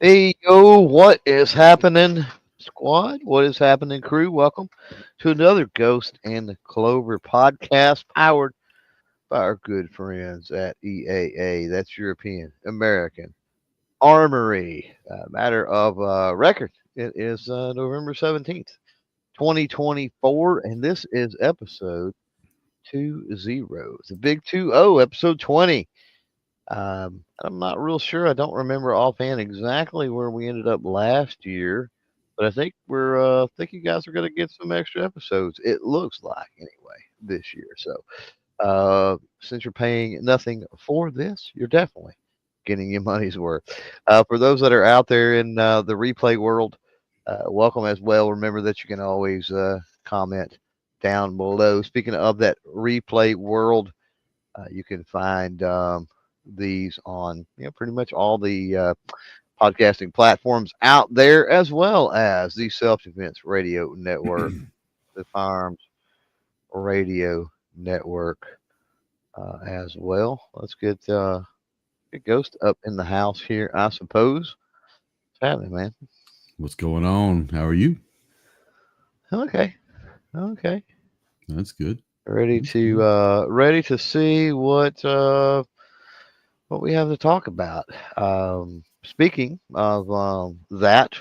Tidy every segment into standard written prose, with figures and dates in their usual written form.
Hey, yo, what is happening, squad? What is happening, crew? Welcome to another Ghost and the Clover podcast powered by our good friends at EAA. That's European American Armory. Matter of record. It is November 17th, 2024, and this is episode 20, the big 20, episode 20. I'm not real sure. I don't remember offhand exactly where we ended up last year, but I think we're think you guys are going to get some extra episodes. It looks like anyway this year. So since you're paying nothing for this, you're definitely getting your money's worth. For those that are out there in the replay world, welcome as well. Remember that you can always comment down below. Speaking of that replay world, you can find these on pretty much all the podcasting platforms out there, as well as the Self Defense Radio Network, the Firearms Radio Network as well. Let's get Ghost up in the house here, I suppose. What's happening, man? What's going on? How are you? Okay. That's good. Ready to see what we have to talk about. Speaking of that,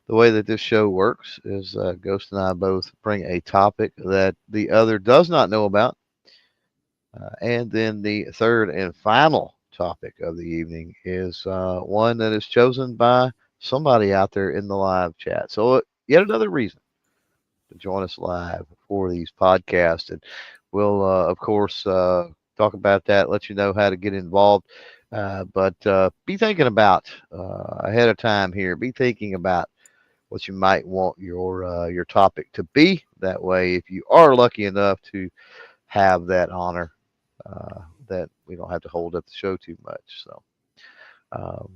the way that this show works is Ghost and I both bring a topic that the other does not know about. And then the third and final topic of the evening is one that is chosen by somebody out there in the live chat. So, yet another reason to join us live for these podcasts. And we'll, of course, talk about that, let you know how to get involved. But be thinking about ahead of time here. Be thinking about what you might want your topic to be. That way, if you are lucky enough to have that honor, that we don't have to hold up the show too much. So,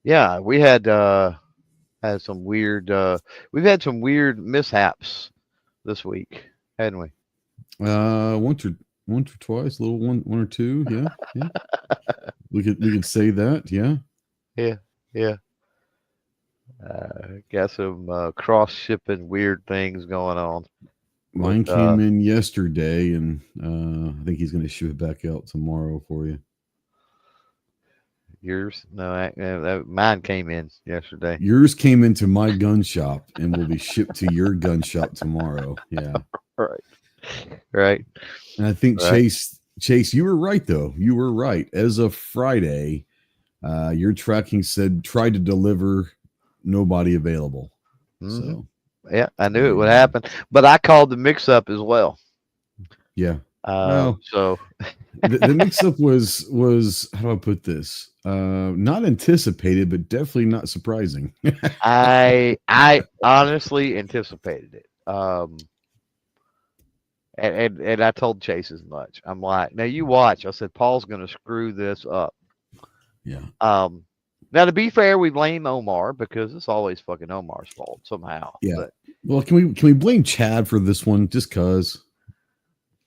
yeah, we had some weird. We've had some weird mishaps this week, hadn't we? Once or twice, a little one or two. Yeah. we could say that. Yeah. Got some cross shipping weird things going on. Mine came in yesterday, and I think he's going to ship it back out tomorrow for you. Yours? No, mine came in yesterday. Yours came into my gun shop and will be shipped to your gun shop tomorrow. Yeah. Right. And I think Chase, you were right though. You were right. As of Friday, your tracking said tried to deliver, nobody available. Mm-hmm. So yeah, I knew it would happen, but I called the mix-up as well. Yeah. So the mix-up was how do I put this? Not anticipated, but definitely not surprising. I honestly anticipated it. And I told Chase as much. I'm like, now you watch. I said Paul's going to screw this up. Yeah. Now to be fair, we blame Omar because it's always fucking Omar's fault somehow. Yeah. But, well, can we blame Chad for this one just cause?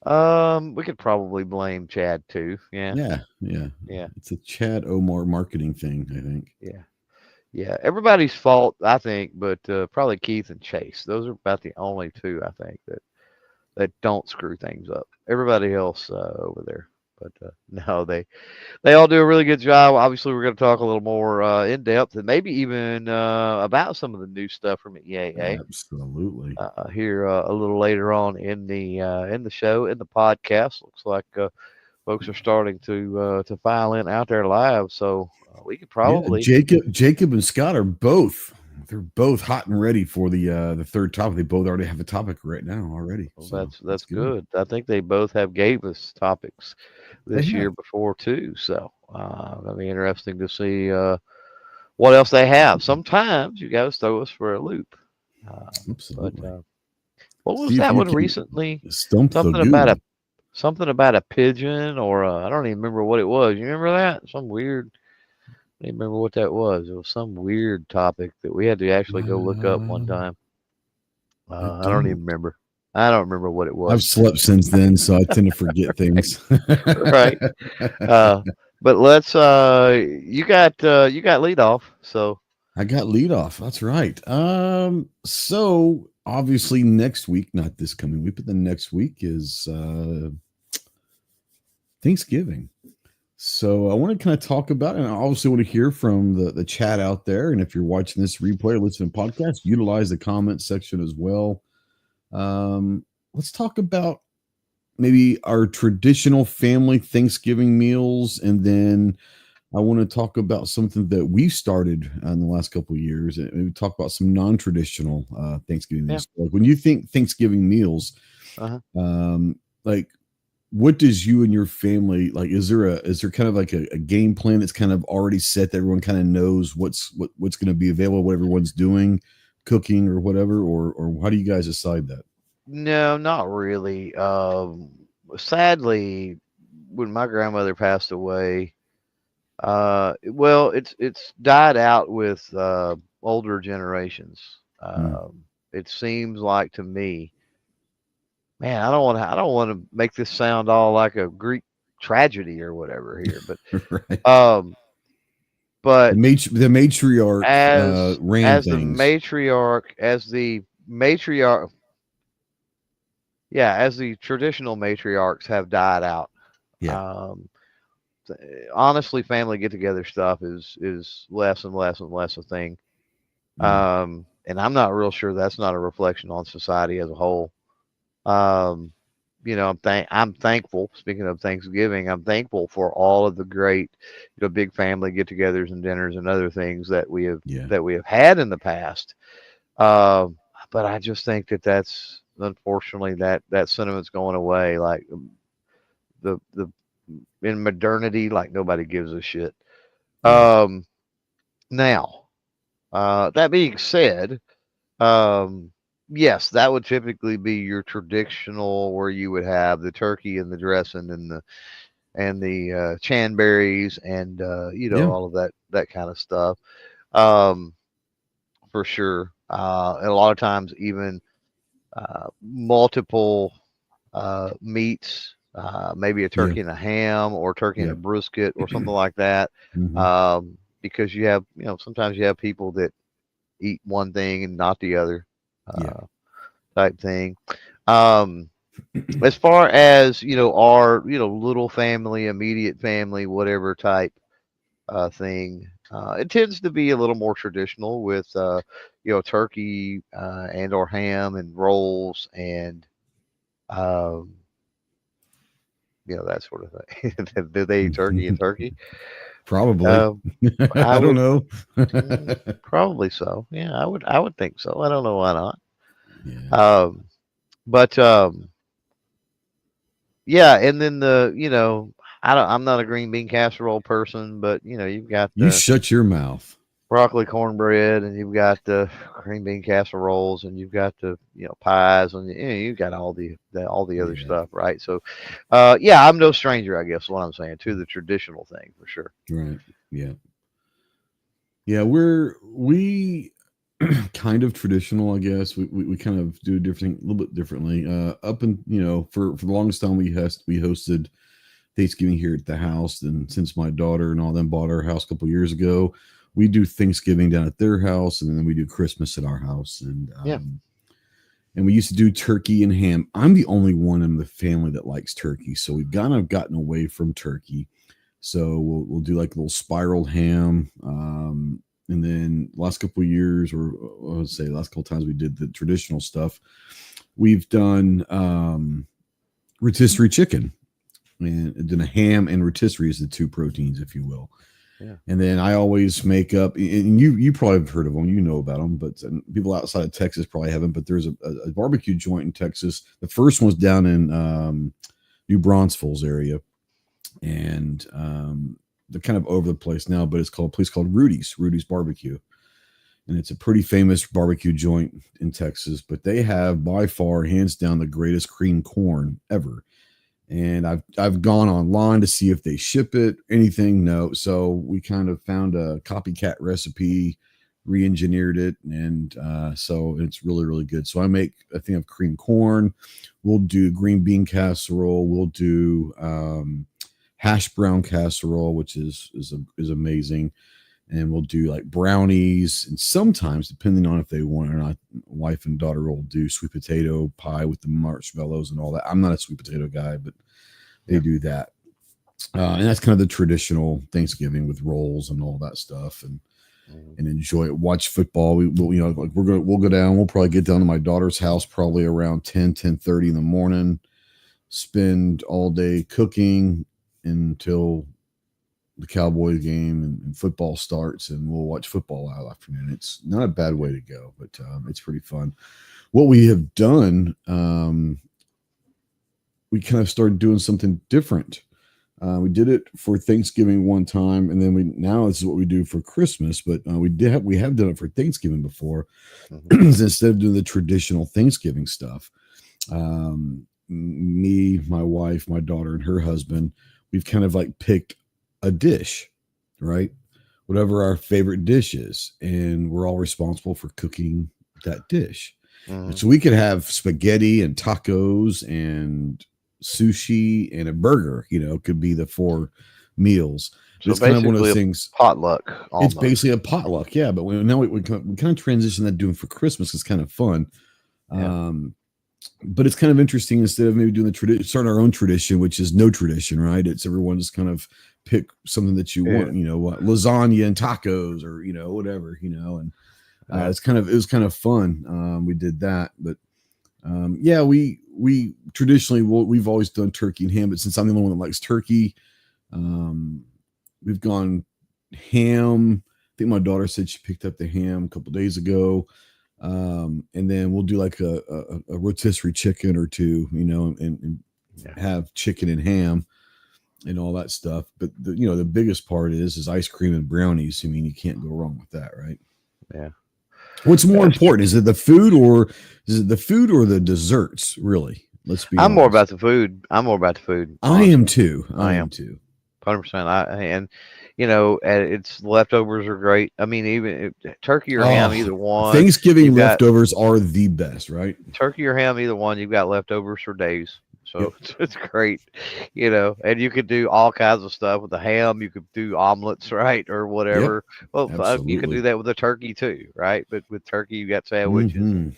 We could probably blame Chad too. Yeah. It's a Chad Omar marketing thing, I think. Yeah. Everybody's fault, I think, but probably Keith and Chase. Those are about the only two I think that don't screw things up. Everybody else over there. But no, they all do a really good job. Obviously, we're going to talk a little more in depth and maybe even about some of the new stuff from EAA. Absolutely. Here a little later on in the show, in the podcast. Looks like folks are starting to file in out there live. So we could probably Jacob and Scott are both. They're both hot and ready for the third topic. They both already have a topic right now already. Well, so that's good. I think they both have gave us topics this year before too. So it'll be interesting to see what else they have. Sometimes you guys throw us for a loop. Absolutely. But, what was that one recently? Something about a pigeon, or I don't even remember what it was. You remember that? Some weird. I don't remember what that was. It was some weird topic that we had to actually go look up one time. I don't even remember. I don't remember what it was. I've slept since then, so I tend to forget things. Right. But let's you got lead off. So I got lead off. That's right. So obviously next week, not this coming week, but the next week is Thanksgiving. So I want to kind of talk about it, and I obviously want to hear from the chat out there. And if you're watching this replay or listening to podcast, utilize the comment section as well. Let's talk about maybe our traditional family Thanksgiving meals, and then I want to talk about something that we started in the last couple of years, and maybe talk about some non-traditional Thanksgiving yeah. meals. Like when you think Thanksgiving meals, Uh-huh. like what does you and your family like? Is there kind of like a game plan that's kind of already set that everyone kind of knows what's going to be available, what everyone's doing, cooking or whatever, or how do you guys decide that? No, not really. Sadly, when my grandmother passed away, well, it's died out with older generations. Mm. It seems like to me, man, I don't want to make this sound all like a Greek tragedy or whatever here, Right. um, but The matriarch ran as the things. matriarch, as the matriarch, yeah, as the traditional matriarchs have died out. Yeah. Um, Honestly, family get together stuff is less and less and less a thing. Mm. And I'm not real sure that's not a reflection on society as a whole. Um, I'm thankful. Speaking of Thanksgiving, I'm thankful for all of the great, big family get-togethers and dinners and other things Yeah. that we have had in the past. Um, but I just think that that's unfortunately that sentiment's going away. Like the in modernity, like nobody gives a shit. Yeah. Um, Now, that being said, um, yes, that would typically be your traditional where you would have the turkey and the dressing and the chanberries and Yeah. all of that kind of stuff. Um, for sure. And a lot of times even multiple meats, maybe a Yeah. turkey and a ham or turkey and Yeah. a brisket or something like that. Hmm. Because you have, sometimes you have people that eat one thing and not the other, Yeah. uh, type thing. Um, as far as, our, little family, immediate family, whatever type thing, it tends to be a little more traditional with, turkey and or ham and rolls and, um, that sort of thing. Do they eat turkey and turkey? Probably. Um, I I don't would know. probably so. Yeah, I would think so. I don't know why not. Yeah. Um, but yeah, and then I'm not a green bean casserole person, but you've got You the shut your mouth. broccoli cornbread, and you've got the green bean casseroles, and you've got the pies, and you've got all the other Yeah. stuff, right? So, yeah, I'm no stranger, I guess, what I'm saying, to the traditional thing for sure. Right. Yeah. Yeah. We kind of traditional, I guess. We kind of do different, a little bit differently. Up and for the longest time we hosted Thanksgiving here at the house, and since my daughter and all them bought our house a couple years ago, we do Thanksgiving down at their house, and then we do Christmas at our house, Yeah. and we used to do turkey and ham. I'm the only one in the family that likes turkey, so we've kind of gotten away from turkey. So we'll do like a little spiral ham. And then last couple of years, or I would say last couple of times we did the traditional stuff. We've done rotisserie chicken, and then a ham and rotisserie is the two proteins, if you will. Yeah. And then I always make up, and you probably have heard of them, about them, but people outside of Texas probably haven't. But there's a barbecue joint in Texas. The first one's down in New Braunfels area, and they're kind of over the place now. But it's called a place called Rudy's Barbecue, and it's a pretty famous barbecue joint in Texas. But they have by far, hands down, the greatest cream corn ever. And I've gone online to see if they ship it, anything. No. So we kind of found a copycat recipe, re-engineered it, and so it's really, really good. So I make a thing of cream corn. We'll do green bean casserole. We'll do hash brown casserole, which is amazing. And we'll do like brownies, and sometimes, depending on if they want or not, wife and daughter will do sweet potato pie with the marshmallows and all that. I'm not a sweet potato guy, but they do that. And that's kind of the traditional Thanksgiving with rolls and all that stuff, and enjoy it. Watch football. We'll go down. We'll probably get down to my daughter's house probably around 10:30 in the morning. Spend all day cooking until the Cowboys game and football starts, and we'll watch football all afternoon. It's not a bad way to go, but it's pretty fun. What we have done, we kind of started doing something different. We did it for Thanksgiving one time, and then now this is what we do for Christmas. But we have done it for Thanksgiving before. Instead of doing the traditional Thanksgiving stuff, me, my wife, my daughter, and her husband, we've kind of like picked a dish, right? Whatever our favorite dish is, and we're all responsible for cooking that dish. So we could have spaghetti and tacos and sushi and a burger, could be the 4 meals. So it's kind of one of those things. Potluck. Almost. It's basically a potluck, yeah. But we kind of transition that doing for Christmas. It's kind of fun. Yeah. But it's kind of interesting, instead of maybe doing the tradition, starting our own tradition, which is no tradition, right? It's everyone just kind of pick something that you want, lasagna and tacos, or whatever, and it was kind of fun. We did that, but we traditionally we've always done turkey and ham, but since I'm the only one that likes turkey, we've gone ham. I think my daughter said she picked up the ham a couple of days ago. And then we'll do like a rotisserie chicken or two, and have chicken and ham and all that stuff. But the biggest part is ice cream and brownies. I mean, you can't go wrong with that, right? Yeah. What's more important? Is it the food or the desserts? Really? Let's be honest. I'm more about the food. Honestly. I am too. 100%. And it's leftovers are great. I mean, even turkey or ham, either one. Thanksgiving leftovers are the best, right? Turkey or ham, either one. You've got leftovers for days. So it's great, and you could do all kinds of stuff with the ham. You could do omelets, right? Or whatever. Yep, well, you can do that with the turkey too, right? But with turkey, you got sandwiches. And,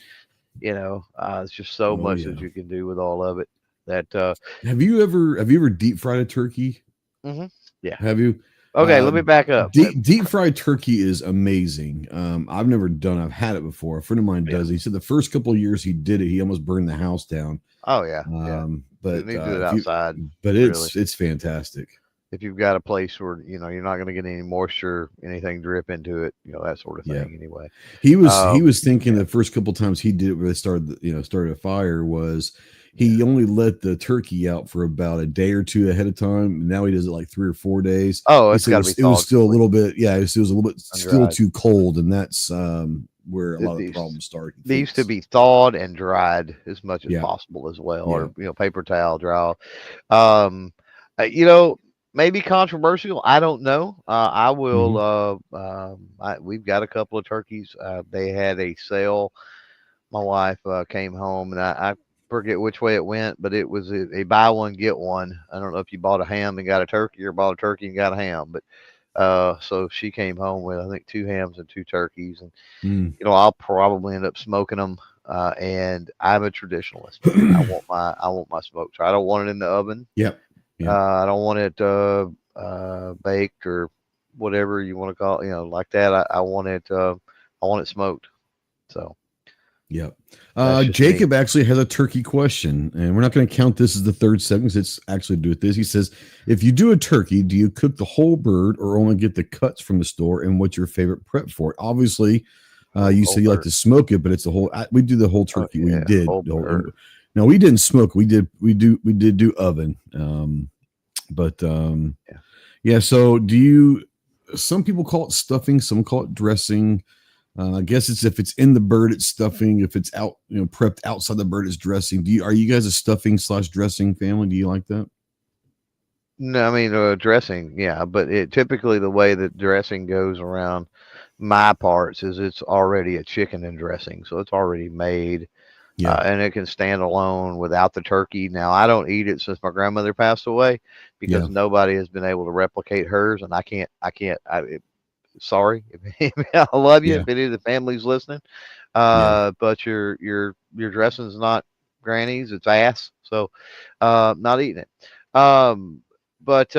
it's just so much that you can do with all of it. That have you ever deep fried a turkey? Yeah. Have you? Okay, let me back up. Deep fried turkey is amazing. I've never done. I've had it before. A friend of mine does. He said the first couple of years he did it, he almost burned the house down. Oh yeah. But you need to do it outside. It's fantastic. If you've got a place where you're not going to get any moisture, anything drip into it, that sort of thing. Anyway, he was thinking the first couple of times he did it where they started a fire was. He only let the turkey out for about a day or two ahead of time. And now he does it like 3 or 4 days. Oh, it was still a little bit. Yeah, it was a little bit still too cold, and that's where a lot of the problems start. They used to be thawed and dried as much as possible as well, or paper towel dry. Maybe controversial. I don't know. I will. We've got a couple of turkeys. They had a sale. My wife came home, and I forget which way it went, but it was a buy one get one. I don't know if you bought a ham and got a turkey, or bought a turkey and got a ham, but so she came home with I think 2 hams and 2 turkeys, and I'll probably end up smoking them. And I'm a traditionalist. I want my smoked. I don't want it in the oven. Yep. I don't want it baked or whatever you want to call it, like that. I want it smoked. So. Yep. Jacob actually has a turkey question, and we're not going to count this as the third segment. It's actually to do with this. He says, if you do a turkey, do you cook the whole bird or only get the cuts from the store? And what's your favorite prep for it? Obviously, you say you like to smoke it, but it's the whole. We do the whole turkey. We did. No, we didn't smoke. We did do oven. So do you? Some people call it stuffing. Some call it dressing. I guess it's if it's in the bird, it's stuffing. If it's out, prepped outside the bird, it's dressing. Are you guys a stuffing / dressing family? Do you like that? No, I mean dressing, yeah. But typically the way that dressing goes around my parts is it's already a chicken and dressing, so it's already made. Yeah. And it can stand alone without the turkey. Now, I don't eat it since my grandmother passed away because Yeah. nobody has been able to replicate hers, and I can't. Sorry, I love you. Yeah. If any of the family's listening, Yeah. but your dressing's not Granny's; it's ass. So, not eating it. But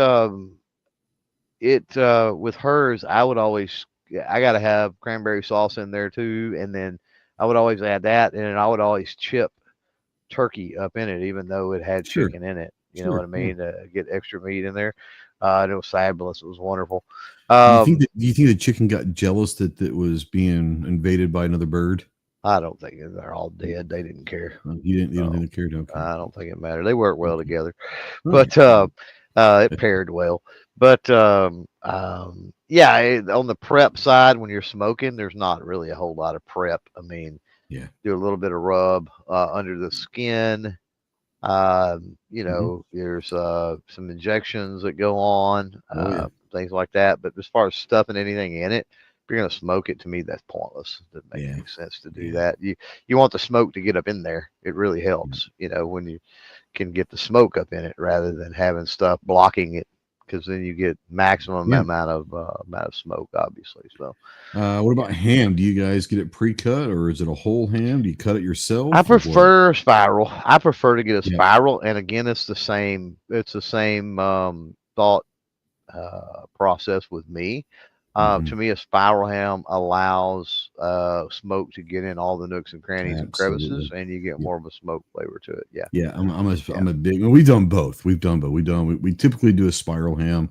it with hers, I would always I gotta have cranberry sauce in there too, and then I would always add that, and then I would always chip turkey up in it, even though it had Sure. chicken in it. You know what Sure. I Yeah. mean? To get extra meat in there. And it was fabulous. It was wonderful. Do you think the chicken got jealous that it was being invaded by another bird? I don't think they're all dead. They didn't care. You don't No, think they cared? Okay. I don't think it mattered. They worked well Okay. together, All right. but it paired well. But yeah, on the prep side, when you're smoking, there's not really a whole lot of prep. I mean, Yeah. do a little bit of rub under the skin. Hmm. There's some injections that go on, Oh yeah. things like that. But as far as stuffing anything in it, if you're gonna smoke it, to me, that's pointless. It doesn't make Yeah. any sense to do Yeah. that. You want the smoke to get up in there. It really Yeah. helps, when you can get the smoke up in it rather than having stuff blocking it, because then you get maximum Yeah. amount of smoke, obviously. So What yeah. about ham? Do you guys get it pre-cut or is it a whole ham? Do you cut it I yourself or what? prefer spiral. I prefer to get a Yeah. spiral, and again, it's the same. It's the same thought process with me. Hmm. To me, a spiral ham allows smoke to get in all the nooks and crannies and crevices, Absolutely. and you get Yeah. more of a smoke flavor to it. Yeah, Yeah, yeah, I'm a big. Well, we've done both. We typically do a spiral ham,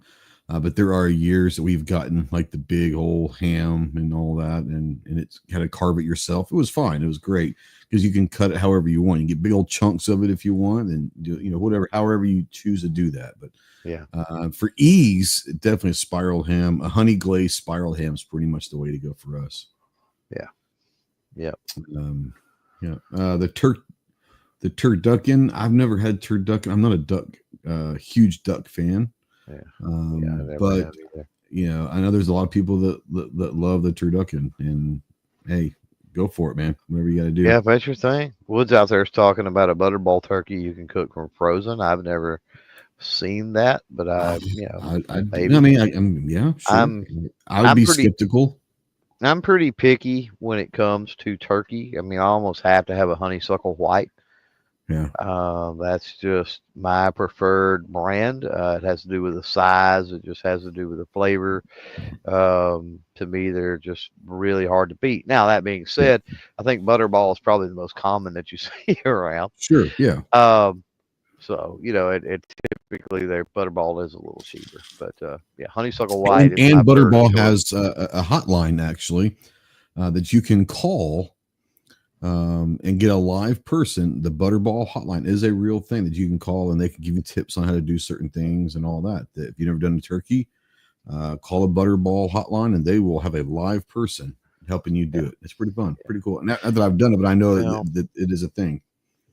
but there are years that we've gotten like the big old ham and all that, and it's kind of carve it yourself. It was fine. It was great because you can cut it however you want. You get big old chunks of it if you want, and do, whatever, however you choose to do that. But yeah, for ease, definitely a spiral ham, a honey glazed spiral ham is pretty much the way to go for us. yeah, yeah. Um, yeah, the turducken. I've never had turducken. I'm not a huge duck fan. Yeah, yeah, I never But have either. I know there's a lot of people that love the turducken, and hey, go for it, man. Whatever you got to do. Yeah, if that's your thing. Woods out there is talking about a butterball turkey you can cook from frozen. I've never seen that, but I, I maybe. mean, yeah, sure. I'm I would I'm be pretty skeptical. I'm pretty picky when it comes to turkey. I mean, I almost have to have a honeysuckle white. Yeah, That's just my preferred brand. It has to do with the size. It just has to do with the flavor. To me, they're just really hard to beat. Now, that being yeah, said, I think Butterball is probably the most common that you see around. sure, yeah. Um, so it typically their Butterball is a little cheaper, but yeah, Honeysuckle White is my And first Butterball choice. has a hotline actually that you can call and get a live person. The Butterball hotline is a real thing that you can call, and they can give you tips on how to do certain things and all that. That if you've never done a turkey, call a Butterball hotline, and they will have a live person helping you Yeah, do it. It's pretty fun, yeah. pretty cool. Not that I've done it, but I know Well, that it is a thing.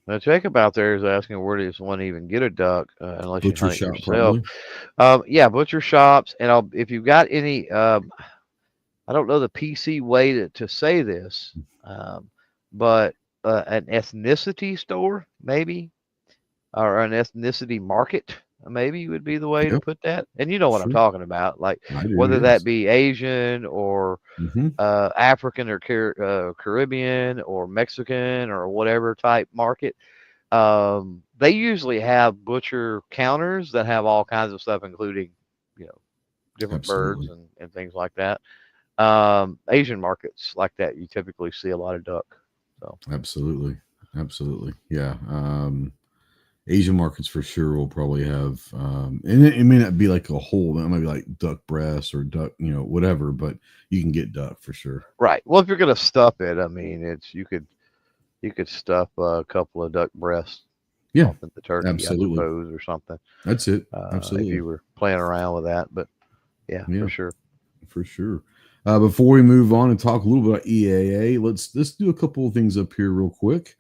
now Jacob out there is asking where does one even get a duck unless you Butcher hunt it shop, yourself. probably. Yeah, butcher shops, and if you've got any, I don't know the PC way to say this, um, but an ethnicity store maybe, or an ethnicity market maybe would be the way to Yeah, put that. And you know what I'm sure. talking about, like I do. whether that Yes. be Asian or Hmm. African or Caribbean or Mexican or whatever type market. They usually have butcher counters that have all kinds of stuff, including, you know, different birds Absolutely. and things like that. Asian markets like that, you typically see a lot of duck. So Absolutely. Absolutely. Yeah. Asian markets for sure will probably have, and it may not be like a whole, it might be like duck breast or duck, whatever, but you can get duck for sure. right. Well, if you're gonna stuff it, I mean, you could stuff a couple of duck breasts Yeah. off at the turkey, I Absolutely. suppose, or something. That's it. If Absolutely. you were playing around with that, but yeah, for Yeah, sure. for sure. Before we move on and talk a little bit about EAA, let's do a couple of things up here real quick.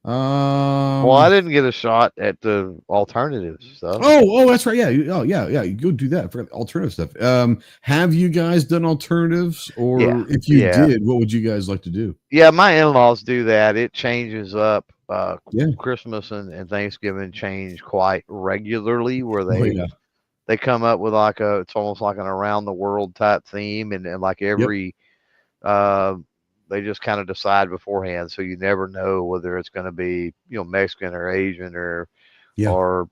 Well, I Um. didn't get a shot at the alternative stuff. Oh, that's right. Yeah. Yeah. You go do that. I forgot the alternative stuff. Have you guys done alternatives, Yeah, or if you yeah, did, what would you guys like to do? yeah. My in-laws do that. It changes up. Yeah. Christmas and Thanksgiving change quite regularly, where Oh, yeah. they come up with like a it's almost like an around the world type theme, and like Yep. every uh, they just kind of decide beforehand, so you never know whether it's going to be Mexican or Asian Yeah. or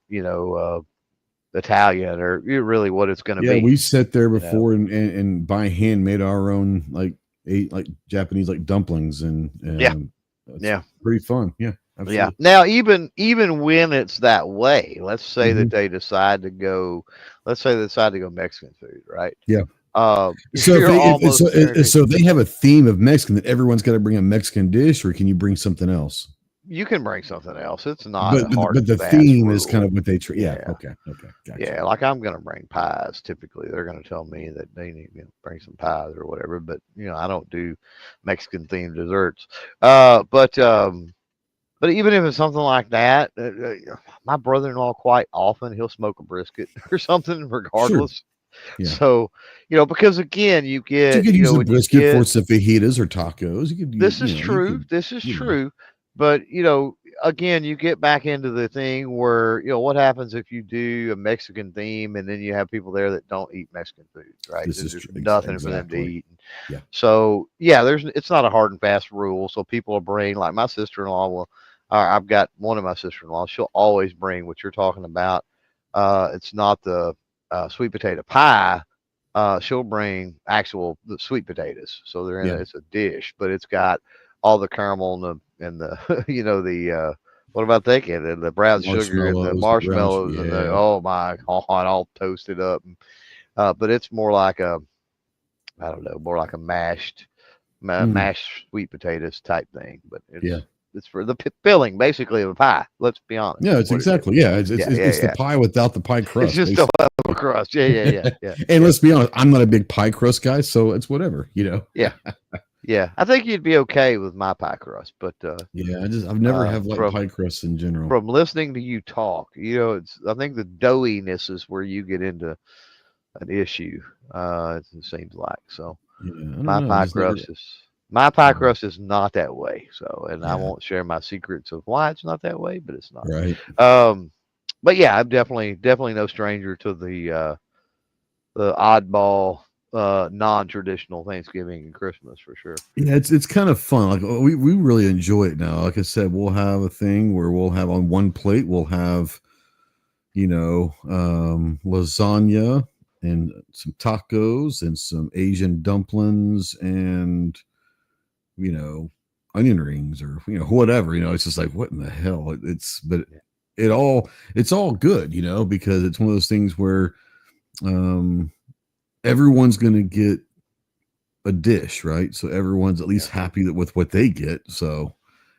Italian or really what it's going to Yeah. be. We sat there You know, before and by hand made our own like Japanese like dumplings, and yeah, it's yeah. pretty fun. Yeah. Yeah. Absolutely. Now, even when it's that way, let's say that Hmm. they decide to go, let's say they decide to go Mexican food, right? Yeah. So if You're they if, almost guaranteed. so if they have a theme of Mexican, that everyone's got to bring a Mexican dish, or can you bring something else? You can bring something else. It's not But a but, hard but and the fast theme is kind rule. of what they yeah, Yeah. okay, gotcha. Yeah. Like I'm gonna bring pies. Typically, they're gonna tell me that they need me to bring some pies or whatever. But I don't do Mexican themed desserts. But even if it's something like that, my brother-in-law quite often he'll smoke a brisket or something, Sure. regardless. Yeah. So, because again, you So you get, could use a when you brisket for get some fajitas or tacos. You could this is you true, could this is you know true, but again, you get back into the thing where what happens if you do a Mexican theme and then you have people there that don't eat Mexican food, right? this There's is just true. nothing for them to Exactly. eat. Yeah. So yeah, it's not a hard and fast rule. So people will bring, like my sister-in-law will. I've got one of my sister-in-laws. She'll always bring what you're talking about. It's not the sweet potato pie. She'll bring actual the sweet potatoes. So Yeah. it's a dish, but it's got all the caramel and the what about thinking and the brown sugar and the Marshmallows, the brown marshmallows and the yeah. oh my god, all toasted up. But it's more like a I don't know, more like a Mm, mashed sweet potatoes type thing. But yeah. it's for the filling basically of a pie. Let's be honest, Yeah, is it's what it is. exactly. Yeah, Yeah, yeah, it's the yeah. pie without the pie It's crust, just a basically. level crust. Yeah, yeah, yeah, yeah, And yeah, let's be honest, I'm not a big pie crust guy, so it's whatever. yeah, yeah. I think you'd be okay with my pie crust, but Yeah, I've never have liked from pie crusts in general. listening to you talk, it's I think the doughiness is where you get into an issue. It seems like so. Yeah, I don't My know. pie Just never. crust is my pie Yeah, crust is not that way. So, and I yeah, won't share my secrets of why it's not that way, but it's not. right. Um, but yeah, I'm definitely no stranger to the oddball, non-traditional Thanksgiving and Christmas for sure. Yeah, it's kind of fun. Like we really enjoy it now. Like I said, we'll have a thing where we'll have on one plate, we'll have lasagna and some tacos and some Asian dumplings and you know onion rings or whatever. It's just like what in the hell? But Yeah, it's all good. Because it's one of those things where um, everyone's going to get a dish, right? So everyone's at yeah, least happy with what they get. So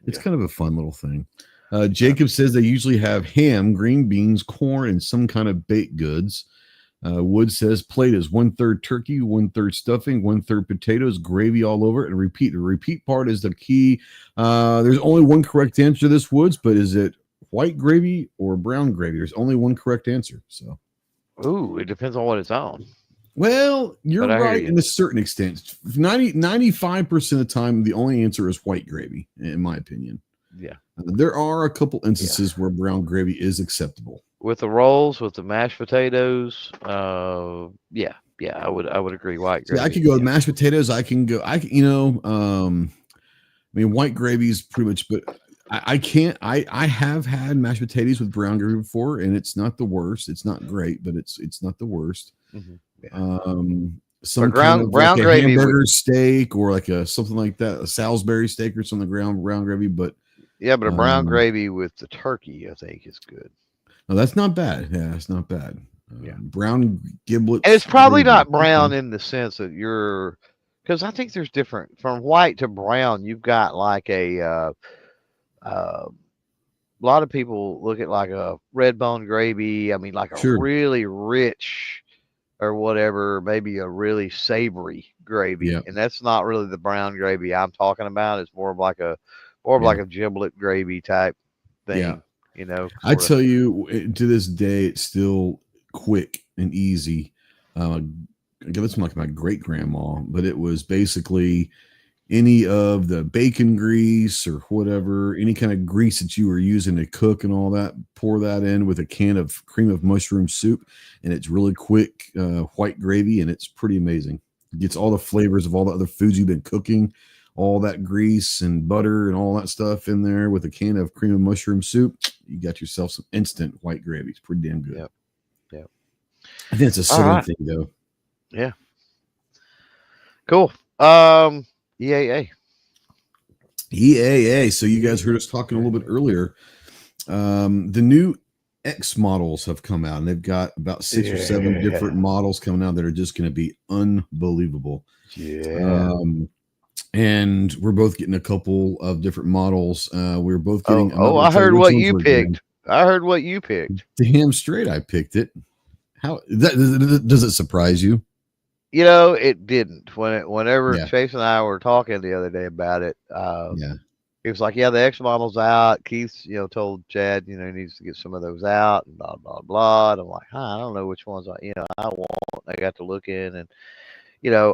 it's yeah, kind of a fun little thing. yeah. Jacob says they usually have ham, green beans, corn, and some kind of baked goods. Wood says plate is 1/3 turkey, 1/3 stuffing, 1/3 potatoes, gravy all over it, and repeat. The repeat part is the key. There's only one correct answer to this, Woods, but is it white gravy or brown gravy? There's only one correct answer. So, Ooh, it depends on what it's on. well, you're But I hear right you. in a certain extent. 95% of the time, the only answer is white gravy, in my opinion. Yeah, There are a couple yeah. instances where brown gravy is acceptable. With the rolls, with the mashed potatoes, yeah, yeah. I would agree. White See, I gravy. could go with Yeah, mashed potatoes. I can go. I mean, white gravy is pretty much, but I can't. I have had mashed potatoes with brown gravy before, and it's not the worst. It's not great, but it's not the worst. yeah. Some But kind of like brown a gravy would. hamburger steak or like a something like that, a Salisbury steak or something. Ground brown gravy, but Yeah, but a brown um, gravy with the turkey, I think, is good. no, that's not bad. Yeah, it's not bad. Yeah. Brown And it's giblets probably gravy. not brown Okay. in the sense that because I think there's different from white to brown. You've got like a lot of people look at like a red bone gravy. I mean, like a Sure. really rich or whatever, maybe a really savory Yeah. gravy. And that's not really the brown gravy I'm talking about. It's more of like a or Yeah. like a giblet gravy type Yeah. thing. You know, I sort of. tell you, to this day, it's still quick and easy. I get this from like my great grandma, but it was basically any of the bacon grease or whatever, any kind of grease that you were using to cook and all that, pour that in with a can of cream of mushroom soup, and it's really quick white gravy, and it's pretty amazing. It gets all the flavors of all the other foods you've been cooking, all that grease and butter and all that stuff in there with a can of cream of mushroom soup. You got yourself some instant white gravy. It's pretty damn good. Yep. Yep. I think it's a All southern right. thing, though. Yeah. Cool. EAA. EAA. So you guys heard us talking a little bit earlier. The new X models have come out, and they've got about 6 or 7 different models coming out that are just going to be unbelievable. Yeah. And we're both getting a couple of different models. We're both getting. I heard what you picked. I heard what you picked. Damn straight, I picked it. How does it surprise you? You know, it didn't. Whenever Yeah. Chase and I were talking the other day about it, Yeah. he was like, "Yeah, the X model's out." Keith, told Chad, he needs to get some of those out, and blah blah blah. And I'm like, I don't know which ones I want. I got to look in, and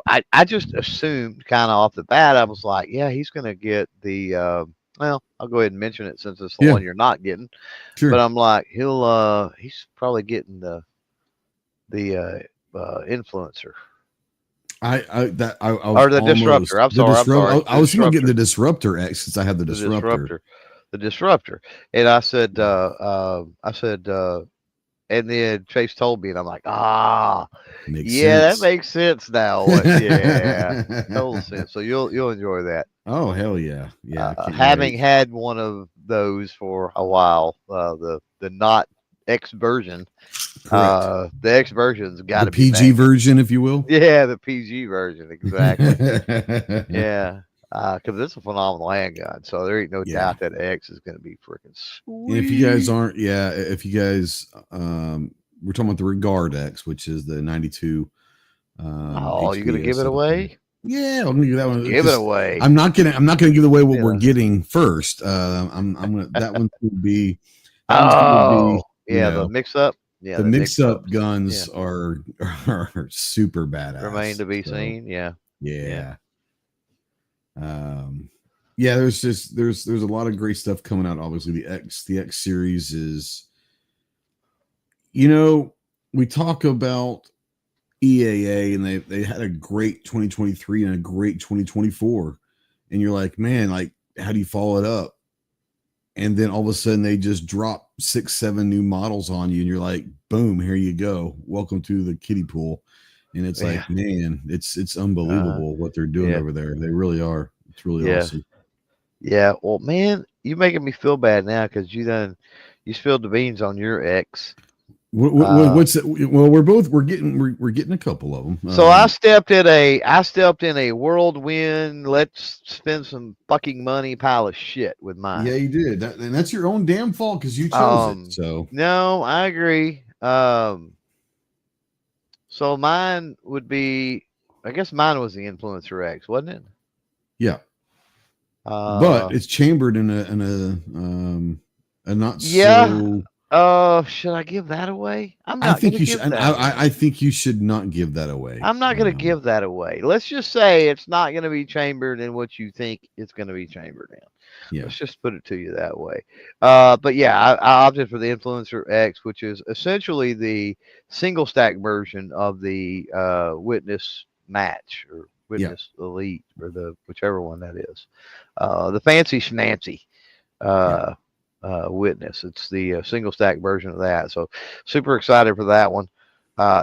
I just assumed kind of off the bat. I was like, yeah, he's gonna get the. Well, I'll go ahead and mention it since it's the one you're not getting. Sure. But I'm like, he's probably getting the influencer. Or the almost, disruptor. I'm sorry. I was going to get the disruptor X since I had the disruptor. The disruptor. And I said, and then Chase told me, and I'm like, makes sense. That makes sense now. Yeah, total sense. So you'll enjoy that. Oh hell yeah, yeah. Having had one of those for a while, the not X version. The X version's got to be PG version, if you will. Yeah, the PG version, exactly. Yeah, because it's a phenomenal handgun, so there ain't no doubt that X is going to be freaking sweet. And if you guys aren't, we're talking about the Regard X, which is the 92. You're gonna give it away? Yeah, I'm gonna give that one. Give it away. I'm not gonna give away what we're getting first. I'm gonna that one would be. The mix up. Yeah, the mix up guns are super badass. Remain to be seen. Yeah. There's a lot of great stuff coming out. Obviously, the X series is. We talk about EAA, and they had a great 2023 and a great 2024, and you're like, man, like, how do you follow it up? And then all of a sudden they just drop 6-7 new models on you, and you're like, boom, here you go, welcome to the kiddie pool. And it's like, man, it's unbelievable what they're doing over there. They really are. It's really awesome. Yeah, well, man, you're making me feel bad now because you spilled the beans on your X. What's it? Well, we're getting a couple of them. So I stepped in a whirlwind, let's spend some fucking money pile of shit with mine. Yeah, you did. And that's your own damn fault because you chose it. So no, I agree. So mine would be, I guess mine was the Influencer X, wasn't it? Yeah. But it's chambered in a not so. Should I give that away? I think you should. I think you should not give that away. I'm not going to give that away. Let's just say it's not going to be chambered in what you think it's going to be chambered in. Yeah. Let's just put it to you that way. But yeah, I opted for the Influencer X, which is essentially the single stack version of the Witness Match or Witness Elite, or the whichever one that is. The fancy schmancy. Witness. It's the single stack version of that. So super excited for that one.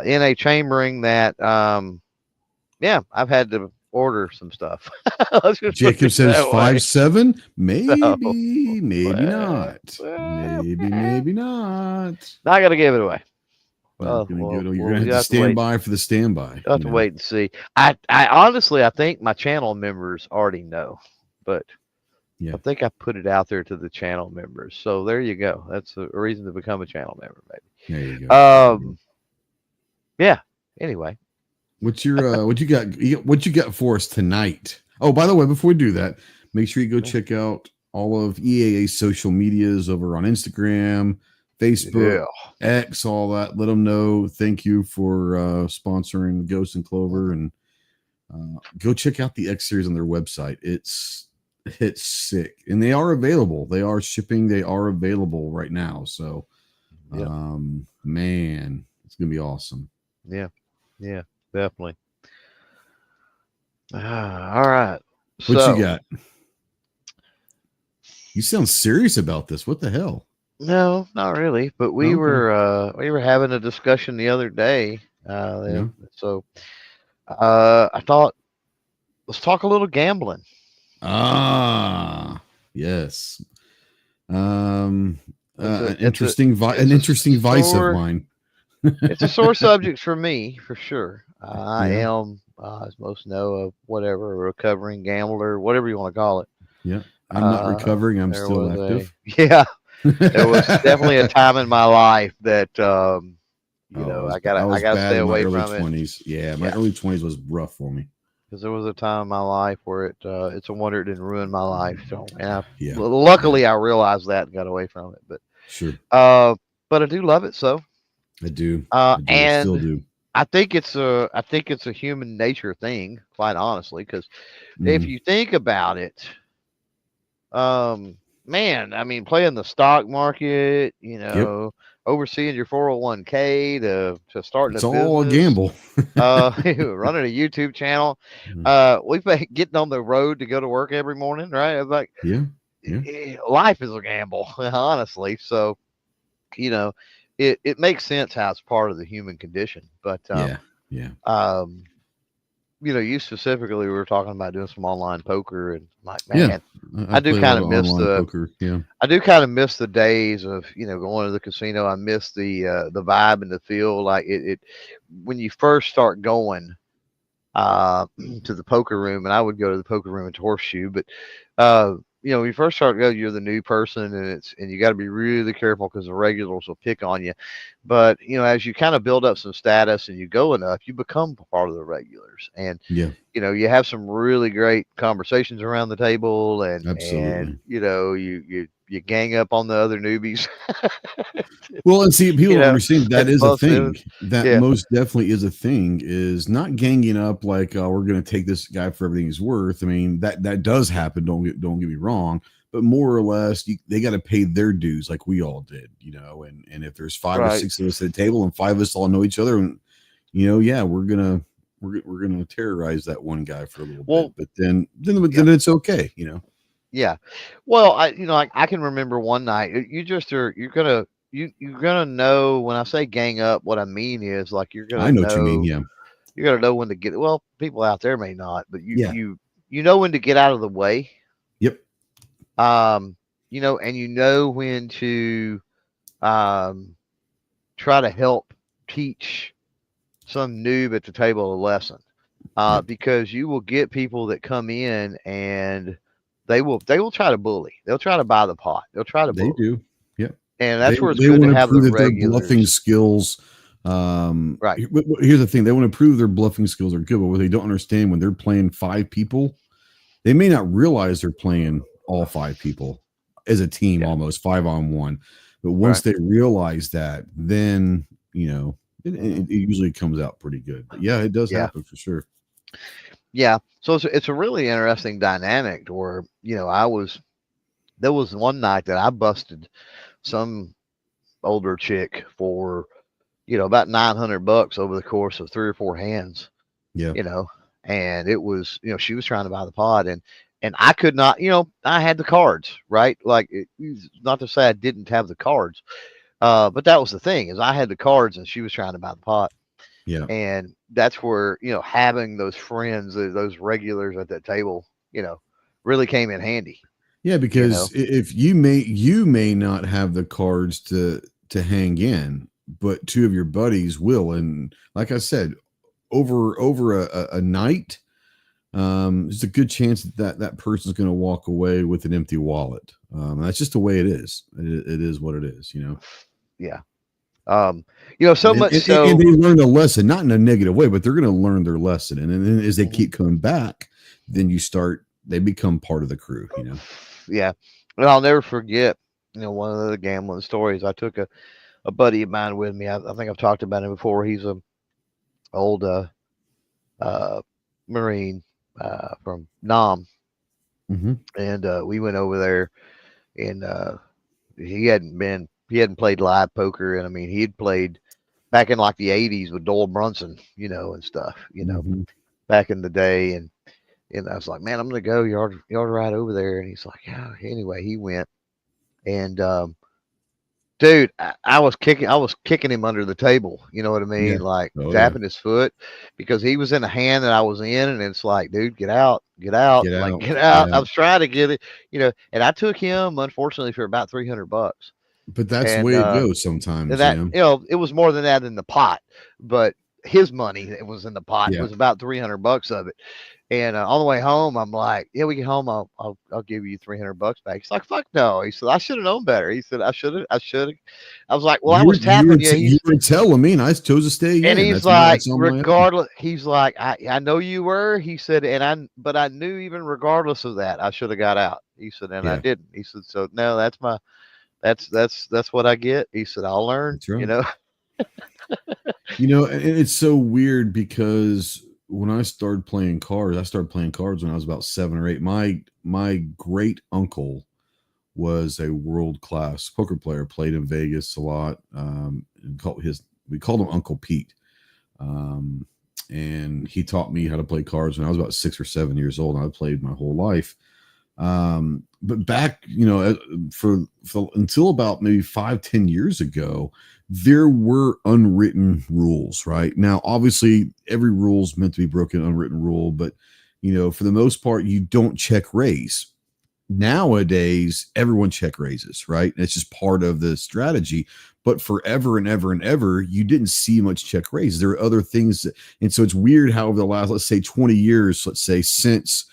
In a chambering that, I've had to order some stuff. Jacob says 5.7. Maybe not. Maybe not. Not gonna give it away. You're gonna have to stand by for the standby. You'll have to wait and see. I honestly, I think my channel members already know, but. Yeah. I think I put it out there to the channel members. So there you go. That's a reason to become a channel member, maybe. There you go. Yeah. Anyway. What's your what you got for us tonight? Oh, by the way, before we do that, make sure you go check out all of EAA social medias over on Instagram, Facebook, Yeah. X, all that. Let them know. Thank you for sponsoring Ghost and Clover, and go check out the X series on their website. It's sick, and they are available. They are shipping. They are available right now. So, man, it's gonna be awesome. Yeah, definitely. All right. What you So, got? You sound serious about this. What the hell? no, not really. But we Okay. were having a discussion the other day. Yeah. So I thought let's talk a little gambling. Ah, yes. Um, an interesting vice of mine. It's a sore subject for me, for sure. I Yeah. am, as most know, a recovering gambler, whatever you want to call it. Yeah. I'm not recovering. I'm There still was active. there was definitely a time in my life that, I I was gotta bad stay in my away early from it 20s. Yeah, my early 20s was rough for me. because there was a time in my life where it's a wonder it didn't ruin my life. So, Yeah. luckily I realized that and got away from it. But, Sure. but I do love it. So, I do. I still and do. I think it's a human nature thing, quite honestly, because if Mhm. you think about it, man, I mean, playing the stock market, Yep. overseeing your 401k to starting It's a all a business, gamble. running a YouTube channel, Mhm. we've been getting on the road to go to work every morning, right? It's like Yeah. Yeah. life is a gamble, honestly. So, you know, it makes sense how it's part of the human condition, but Yeah. Yeah. um you specifically were talking about doing some online poker, and I'm like, Yeah. man, I I do play a lot kind of of miss online poker. Yeah. the days of going to the casino. I miss the vibe and the feel. Like it when you first start going to the poker room, and I would go to the poker room at Horseshoe, but uh, when you first start go, you're the new person, and you got to be really careful because the regulars will pick on you. But as you kind of build up some status and you go enough, you become part of the regulars, and Yeah. you have some really great conversations around the table, and Absolutely. you gang up on the other newbies. Well, and see, people you don't know, understand that and is a bust in. thing. That Yeah, most definitely is a thing. Is not ganging up like we're going to take this guy for everything he's worth. I mean, that does happen. Don't get me wrong, but more or less, they got to pay their dues, like we all did, And if there's five or right. six of us at the table, and five of us all know each other, and yeah, we're gonna terrorize that one guy for a little bit, Well, but then yeah. it's okay. Yeah. Well, I can remember one night. You just are you're gonna know when I say gang up. What I mean is like I know what you mean. Yeah. you're gonna know when to get. Well, people out there may not, but Yeah. you know when to get out of the way. Yep. And you know when to um try to help teach some noob at the table a lesson. Yep. Because you will get people that come in and they will try to bully. They'll try to buy the pot. They'll try to They bully. do. Yep. And They that's where it's they good to want to have prove the that their bluffing regulars. skills. Right. Here's the thing: they want to prove their bluffing skills are good, but what they don't understand when they're playing five people, they may not realize they're playing all five people as a team, Yeah. almost 5-on-1. But once Right. they realize that, then it usually comes out pretty good. But yeah, it does Yeah. happen for sure. Yeah. So it's a really interesting dynamic to where, there was one night that I busted some older chick for, about $900 over the course of 3 or 4 hands, Yeah, and it was, she was trying to buy the pod, and I could not, I had the cards, right? Like, not to say I didn't have the cards, but that was the thing is I had the cards and she was trying to buy the pot. yeah. And that's where, having those friends, those regulars at that table, really came in handy, Yeah, you know? because if you may not have the cards to hang in, but two of your buddies will, and like I said, over a night, there's a good chance that person's going to walk away with an empty wallet. That's just the way it is. It is what it is. Yeah. So And, much and, and so. they learn a lesson, not in a negative way, but they're going to learn their lesson. And then as they Mhm. keep coming back, then they become part of the crew. Yeah. And I'll never forget, one of the gambling stories. I took a buddy of mine with me. I think I've talked about him before. He's a old uh, Marine from Nam, Hmm. and we went over there, and he hadn't played live poker, and I mean he had played back in like the '80s with Doyle Brunson, and stuff, Hmm. back in the day, and I was like, man, I'm gonna go. You ought to ride over there, and he's like, yeah. Anyway, he went, and dude, I was kicking him under the table. You know what I Yeah. mean? Like Oh yeah. tapping his foot because he was in a hand that I was in, and it's like, dude, get out, Get like out. get out. Yeah. I was trying to get it, and I took him unfortunately for about $300, But that's the and way it goes sometimes, that it was more than that in the pot, but his money that was in the pot Yeah. was about $300 of it. And on the way home, I'm like, "Yeah, we get home, I'll give you $300 back." He's like, "Fuck no!" He said, "I should have known better." He said, I should have." I was like, "Well, I was tapping you." You were telling me, and I chose to stay And in. he's like, That's on my own. "Regardless," he's like, I know you were." He said, but I knew even regardless of that, I should have got out." He said, "And I Yeah, didn't." He said, "So no, that's what I get." He said, "I'll learn." that's right. And it's so weird because when I started playing cards, I started playing cards when I was about 7 or 8. My great uncle was a world class poker player. Played in Vegas a lot. We called him Uncle Pete. Um, and he taught me how to play cards when I was about 6 or 7 years old. And I played my whole life. But back, for until about maybe 5-10 years ago, there were unwritten rules, right? Now, obviously, every rule is meant to be broken, unwritten rule, but for the most part, you don't check raise. Nowadays, everyone check raises, right? And it's just part of the strategy. But forever and ever and ever, you didn't see much check raise. There are other things, and so it's weird how over the last, let's say, 20 years, let's say, since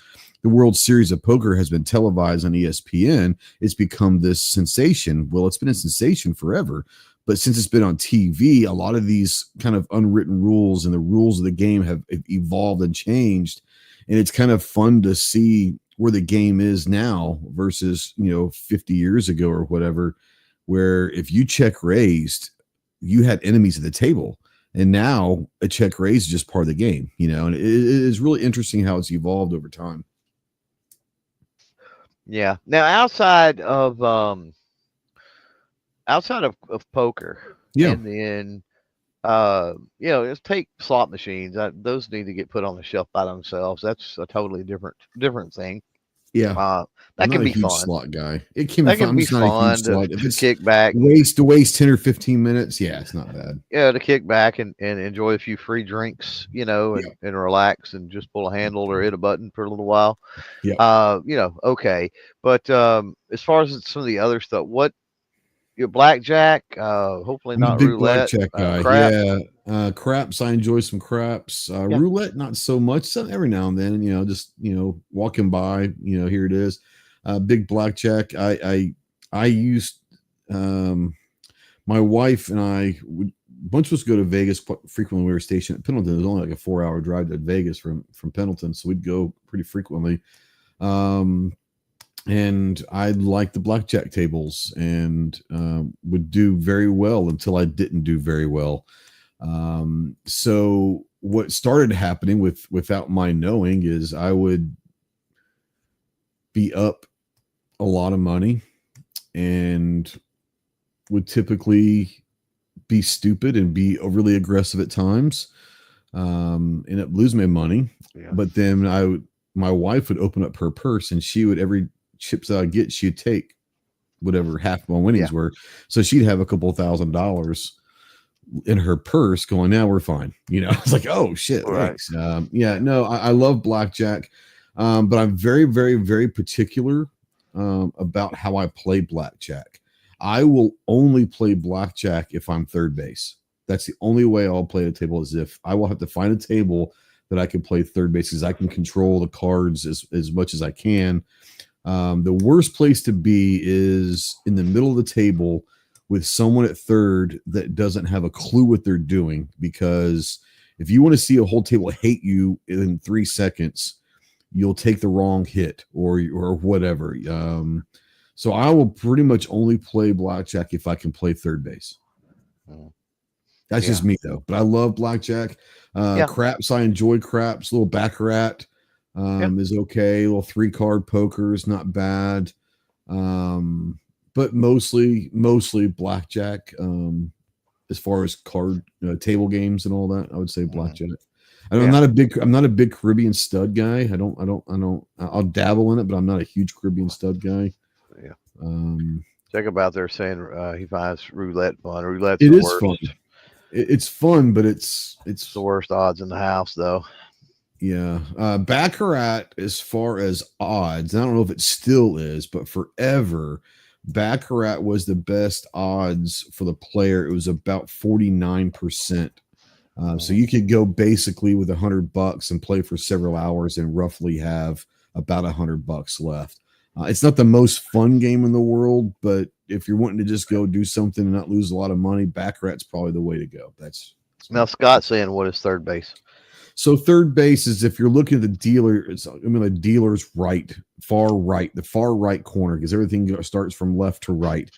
the World Series of Poker has been televised on ESPN, it's become this sensation. Well, it's been a sensation forever, but since it's been on TV, a lot of these kind of unwritten rules and the rules of the game have evolved and changed, and it's kind of fun to see where the game is now versus 50 years ago or whatever, where if you check raised, you had enemies at the table. And now a check raise is just part of the game, and it is really interesting how it's evolved over time. Yeah. Now outside of poker, Yeah. and then just take slot machines. Those need to get put on the shelf by themselves. That's a totally different thing. Yeah. Uh, I'm that not can a be huge fun. slot guy. It can be That fun. can I'm be just not a huge fun slot. If to it's kick back. waste 10 or 15 minutes, yeah, it's not bad. Yeah, to kick back and enjoy a few free drinks, Yeah. and relax and just pull a handle or hit a button for a little while. Yeah. Okay. But as far as some of the other stuff, what your blackjack, hopefully I'm a not big roulette, blackjack guy. craps. Yeah. Craps. I enjoy some craps. Yeah. Roulette, not so much. So every now and then, just, walking by, here it is. Big blackjack. I used, my wife and I would, bunch of us go to Vegas frequently. We were stationed at Pendleton. It was only like a 4-hour drive to Vegas from Pendleton. So we'd go pretty frequently. And I liked the blackjack tables and would do very well until I didn't do very well. So what started happening without my knowing is I would be up a lot of money and would typically be stupid and be overly aggressive at times. End up losing my money, Yeah. but then my wife would open up her purse and she would, every chips that I get, she'd take whatever half my winnings were. So she'd have a couple $1,000 in her purse going, now we're fine. It's like, oh shit. Right. Thanks. No, I love blackjack. But I'm very, very, very particular about how I play blackjack. I will only play blackjack if I'm third base. That's the only way I'll play the table, is if I will have to find a table that I can play third base, because I can control the cards as much as I can. The worst place to be is in the middle of the table with someone at third that doesn't have a clue what they're doing, because if you want to see a whole table hate you in 3 seconds, you'll take the wrong hit or whatever. So I will pretty much only play blackjack if I can play third base. Mm. That's Yeah. just me though. But I love blackjack. Yeah. Craps, I enjoy craps. A little baccarat Yeah. is okay. A little 3-card poker is not bad. But mostly blackjack. As far as card table games and all that, I would say Mm. blackjack. And Yeah. I'm not a big Caribbean stud guy. I'll dabble in it, but I'm not a huge Caribbean stud guy. Yeah. Um, Check about there saying he finds roulette fun. Roulette's it the is worst. fun. It's fun, but It's the worst odds in the house, though. yeah. Baccarat, as far as odds, I don't know if it still is, but forever, Baccarat was the best odds for the player. It was about 49%. So you could go basically with $100 and play for several hours and roughly have about $100 left. It's not the most fun game in the world, but if you're wanting to just go do something and not lose a lot of money, Baccarat's probably the way to go. That's Now Scott's saying, what is third base? so third base is if you're looking at the dealer, the dealer's far right, the far right corner, because everything starts from left to right.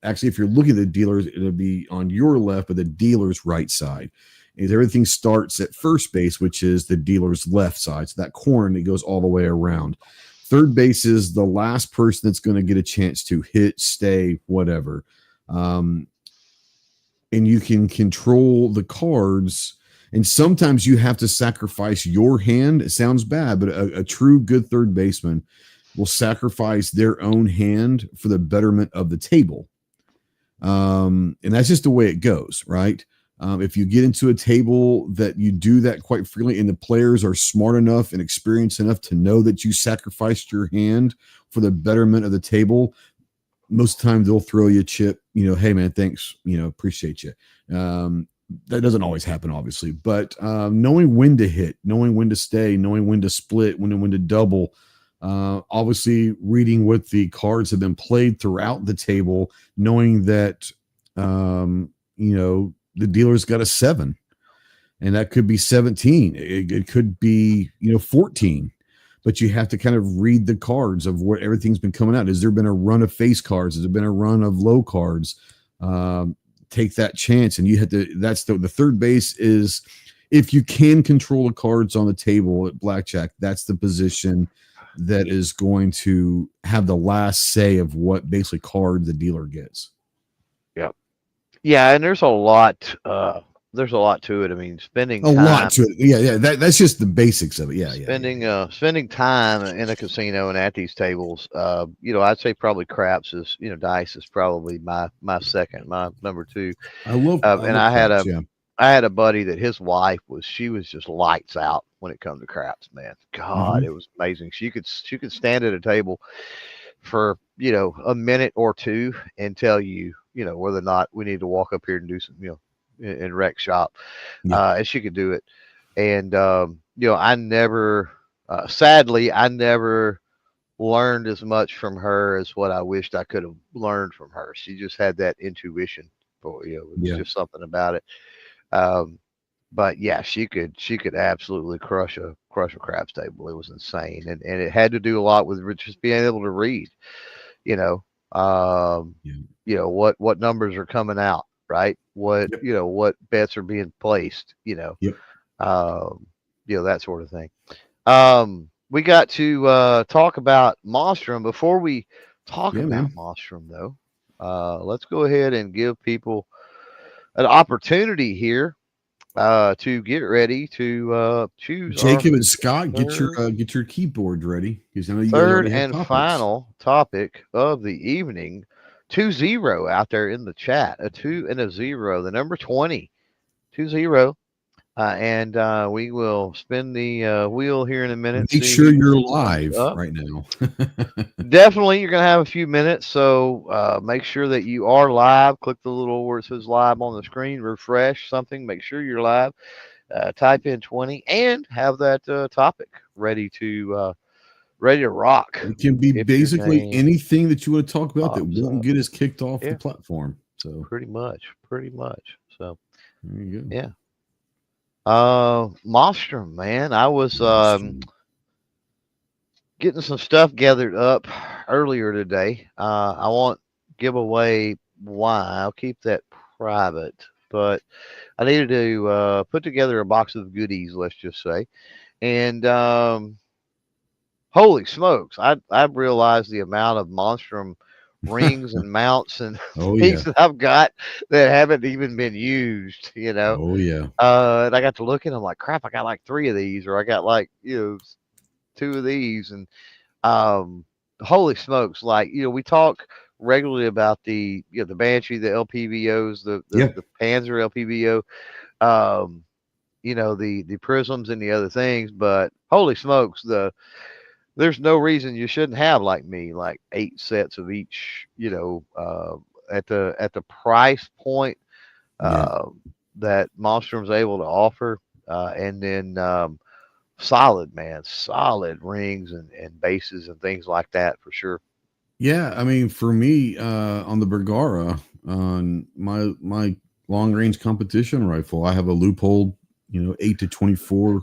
Actually, if you're looking at the dealers, it'll be on your left, but the dealer's right side. Is everything starts at first base, which is the dealer's left side. So that corner that goes all the way around. Third base is the last person that's going to get a chance to hit, stay, whatever. And you can control the cards. And sometimes you have to sacrifice your hand. It sounds bad, but a true good third baseman will sacrifice their own hand for the betterment of the table. And that's just the way it goes, right? If you get into a table that you do that quite frequently and the players are smart enough and experienced enough to know that you sacrificed your hand for the betterment of the table, most times they'll throw you a chip, hey man, thanks, appreciate you. That doesn't always happen, obviously, but knowing when to hit, knowing when to stay, knowing when to split, when to double, obviously reading what the cards have been played throughout the table, knowing that, the dealer's got a 7 and that could be 17. It could be, 14, but you have to kind of read the cards of what everything's been coming out. Has there been a run of face cards? Has there been a run of low cards? Take that chance. And you have to, that's the third base is, if you can control the cards on the table at blackjack, that's the position that is going to have the last say of what basically card the dealer gets. Yep. Yeah, and there's a lot. There's a lot to it. I mean, spending A time, lot to it. Yeah. That's just the basics of it. Yeah. spending time in a casino and at these tables. I'd say probably craps is, dice is probably my second, my number two. I love And I had craps, yeah. I had a buddy that his wife she was just lights out when it comes to craps, man. God, Mhm. it was amazing. She could stand at a table for, a minute or two and tell you, whether or not we need to walk up here and do some, in rec shop. Yeah. And she could do it. And, I never, sadly, I never learned as much from her as what I wished I could have learned from her. She just had that intuition for, it was Yeah. just something about it. Um, but yeah, she could absolutely crush a craps table. It was insane, and it had to do a lot with just being able to read. You know, um, Yeah. what numbers are coming out, right? What Yep. what bets are being placed. Yep. That sort of thing. We got to talk about Monstrum. Before we talk Yeah, about man. Monstrum, though, let's go ahead and give people an opportunity here to get ready to choose our Jacob and Scott, third, get your keyboard ready because I know you guys third already have and topics. final topic of the evening. 2-0 out there in the chat. A 2 and a 0. The number 20. 2-0. And we will spin the wheel here in a minute. Make See sure who you're comes live up. right now. Definitely, you're going to have a few minutes. So make sure that you are live. Click the little where it says live on the screen. Refresh something. Make sure you're live. Type in 20 and have that topic ready to rock. It can be If your basically name anything that you want to talk about that pops won't up. get us kicked off the Yeah, platform. So pretty much. So there you go. yeah. Monstrum, man. I was getting some stuff gathered up earlier today. I won't give away why. I'll keep that private. But I needed to put together a box of goodies, let's just say. And holy smokes, I've realized the amount of Monstrum rings and mounts and Oh things yeah. that I've got that haven't even been used, you know. Oh yeah. And I got to look and I'm like, crap, I got like three of these, or I got like, two of these. And um, holy smokes, like, we talk regularly about the Banshee, the LPVOs, Yeah. the Panzer LPVO, um, the prisms and the other things, but holy smokes, there's no reason you shouldn't have like me, like 8 sets of each, at the price point Yeah. uh, that Monstrum's able to offer, and then solid, man, solid rings and bases and things like that for sure. Yeah. I mean, for me, on the Bergara, on my long range competition rifle, I have a loophole, 8 to 24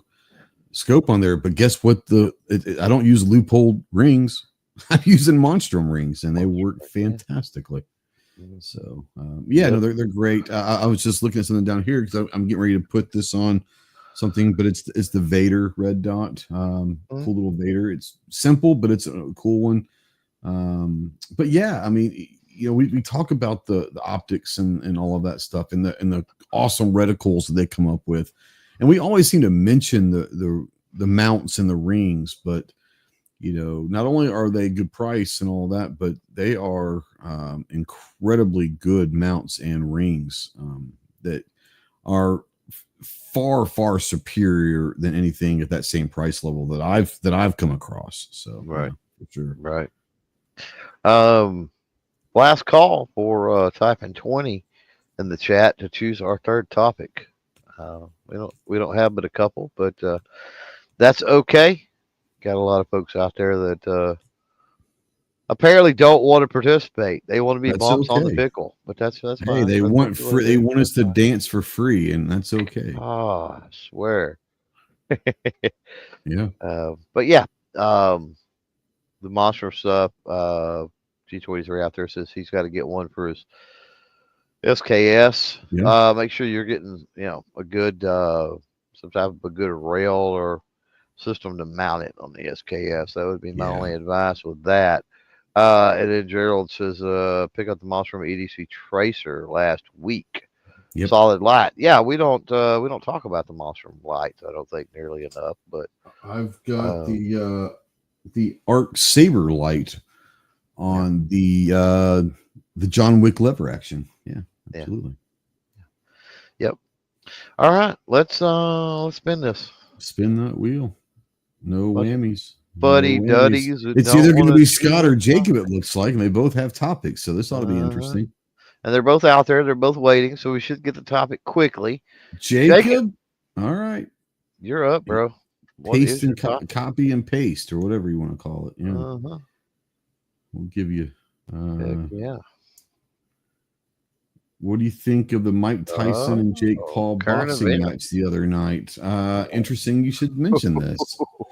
scope on there. But guess what? I don't use loophole rings. I'm using Monstrum rings, and they work fantastically. Mhm. So yeah, no, Yep. they're great. I was just looking at something down here because I'm getting ready to put this on something, but it's the Vader red dot. Mhm. Cool little Vader. It's simple, but it's a cool one. But yeah, I mean, we talk about the optics and all of that stuff and the awesome reticles that they come up with, and we always seem to mention the mounts and the rings, but not only are they good price and all that, but they are incredibly good mounts and rings that are far superior than anything at that same price level that I've come across. So yeah, Right, for sure. right. Um, Last call for typing 20 in the chat to choose our third topic. We don't have but a couple, but that's okay. Got a lot of folks out there that apparently don't want to participate. They want to be That's bumps on the okay. pickle, but that's Hey, fine. they That's want just the way free. it They is. want us That's to fine. dance for free, and that's okay. Oh, I swear. Yeah. But yeah, um, the monster stuff. G23 out there says he's got to get one for his SKS. Yeah. Make sure you're getting a good some type of a good rail or system to mount it on the SKS. That would be my Yeah. only advice with that. And then Gerald says, pick up the Monstrum EDC Tracer last week. Yep. Solid light. Yeah, we don't talk about the Monstrum lights. I don't think nearly enough. But I've got um, the Arc Saber light yeah, on the John Wick lever action. Yeah, yeah, absolutely. yep. All right, let's spin this. Spin that wheel. No Bunch of whammies. No buddy whammies. duddies who It's don't either going want to to be do Scott the or Jacob, it topic. looks like, and they both have topics, so this ought to be Uh-huh. interesting. And they're both out there. They're both waiting, so we should get the topic quickly. Jacob, Jacob, all right. you're up, bro. What Paste is your and topic? copy and paste, or whatever you want to call it. Yeah, Uh-huh. we'll give you. Heck Uh, yeah. What do you think of the Mike Tyson and Jake Paul Current boxing event. match the other night? Interesting. You should mention this.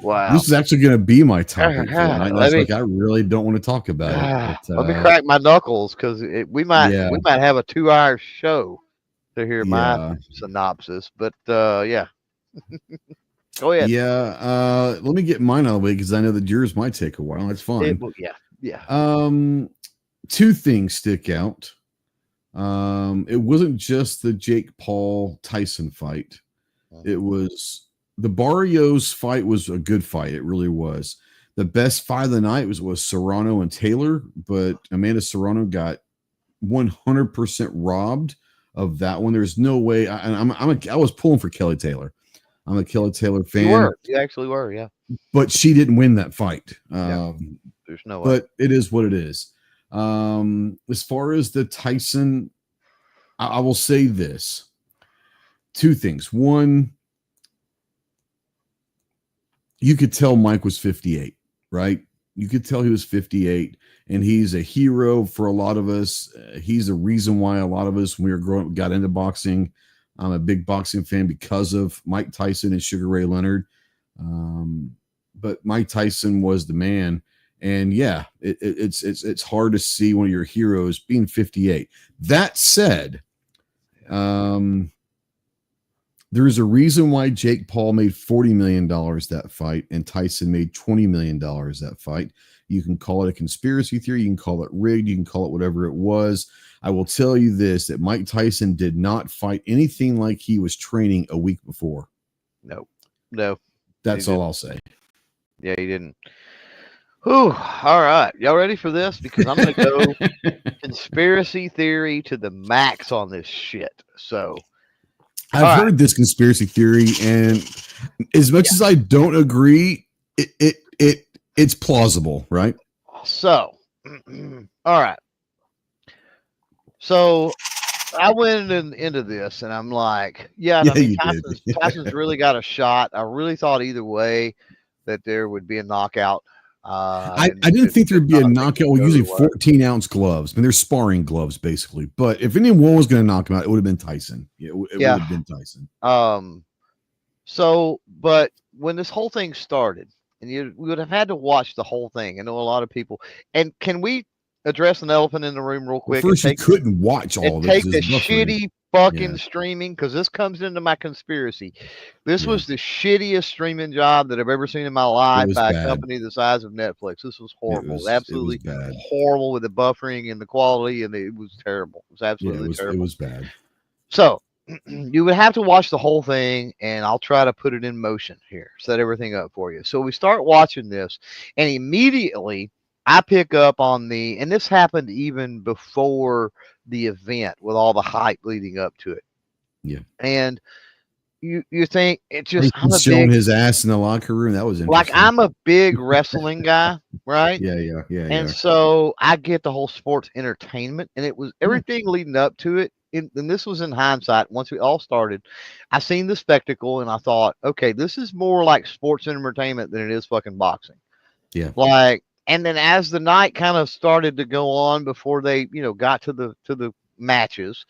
Wow. This is actually going to be my topic for the night. And I Let was me like, I really don't want to talk about it. But let me crack my knuckles because we might yeah, we might have a 2 hour show to hear my yeah, synopsis. But yeah, go ahead. yeah. Let me get mine out of the way because I know that yours might take a while. That's fine. Yeah, yeah. Two things stick out. It wasn't just the Jake Paul Tyson fight. It was the Barrios fight was a good fight. It really was. The best fight of the night was Serrano and Taylor, but Amanda Serrano got 100% robbed of that one. There's no way. I was pulling for Kelly Taylor. I'm a Kelly Taylor fan. You were. You actually were. Yeah. But she didn't win that fight. Yeah. There's no way. But it is what it is. As far as the Tyson, I will say this. Two things. One, you could tell Mike was 58, right? You could tell he was 58, and he's a hero for a lot of us. He's the reason why a lot of us, when we were growing up, got into boxing. I'm a big boxing fan because of Mike Tyson and Sugar Ray Leonard. but Mike Tyson was the man. And yeah, it's hard to see one of your heroes being 58. That said, there's a reason why Jake Paul made $40 million that fight and Tyson made $20 million that fight. You can call it a conspiracy theory. You can call it rigged. You can call it whatever it was. I will tell you this, that Mike Tyson did not fight anything like he was training a week before. No. That's all I'll say. Yeah, he didn't. Whew. All right. Y'all ready for this? Because I'm going to go conspiracy theory to the max on this shit. So I've heard this conspiracy theory, and as much as I don't agree, it's plausible, right? So, all right. So I went into this, and I'm like, I mean, Tyson's really got a shot. I really thought either way that there would be a knockout. I didn't think there'd be a knockout. Well, using 14-ounce gloves. I mean, they're sparring gloves, basically. But if anyone was going to knock him out, it would have been Tyson. It would have been Tyson. So, but when this whole thing started, and we would have had to watch the whole thing. I know a lot of people. And can we address an elephant in the room real quick? Well, first, you couldn't watch all of it. Take the shitty fucking streaming, because this comes into my conspiracy. This was the shittiest streaming job that I've ever seen in my life by a company the size of Netflix. This was horrible. It was absolutely horrible with the buffering and the quality, and it was terrible. It was absolutely terrible. It was bad. So you would have to watch the whole thing, and I'll try to put it in motion here, set everything up for you. So we start watching this, and immediately I pick up on and this happened even before the event with all the hype leading up to it. Yeah. And you think it just, I'm showing his ass in the locker room. That was interesting. Like, I'm a big wrestling guy, right? Yeah. And so I get the whole sports entertainment, and it was everything leading up to it. And this was in hindsight. Once we all started, I seen the spectacle, and I thought, okay, this is more like sports entertainment than it is fucking boxing. Yeah. Like, and then as the night kind of started to go on before they, got to the matches,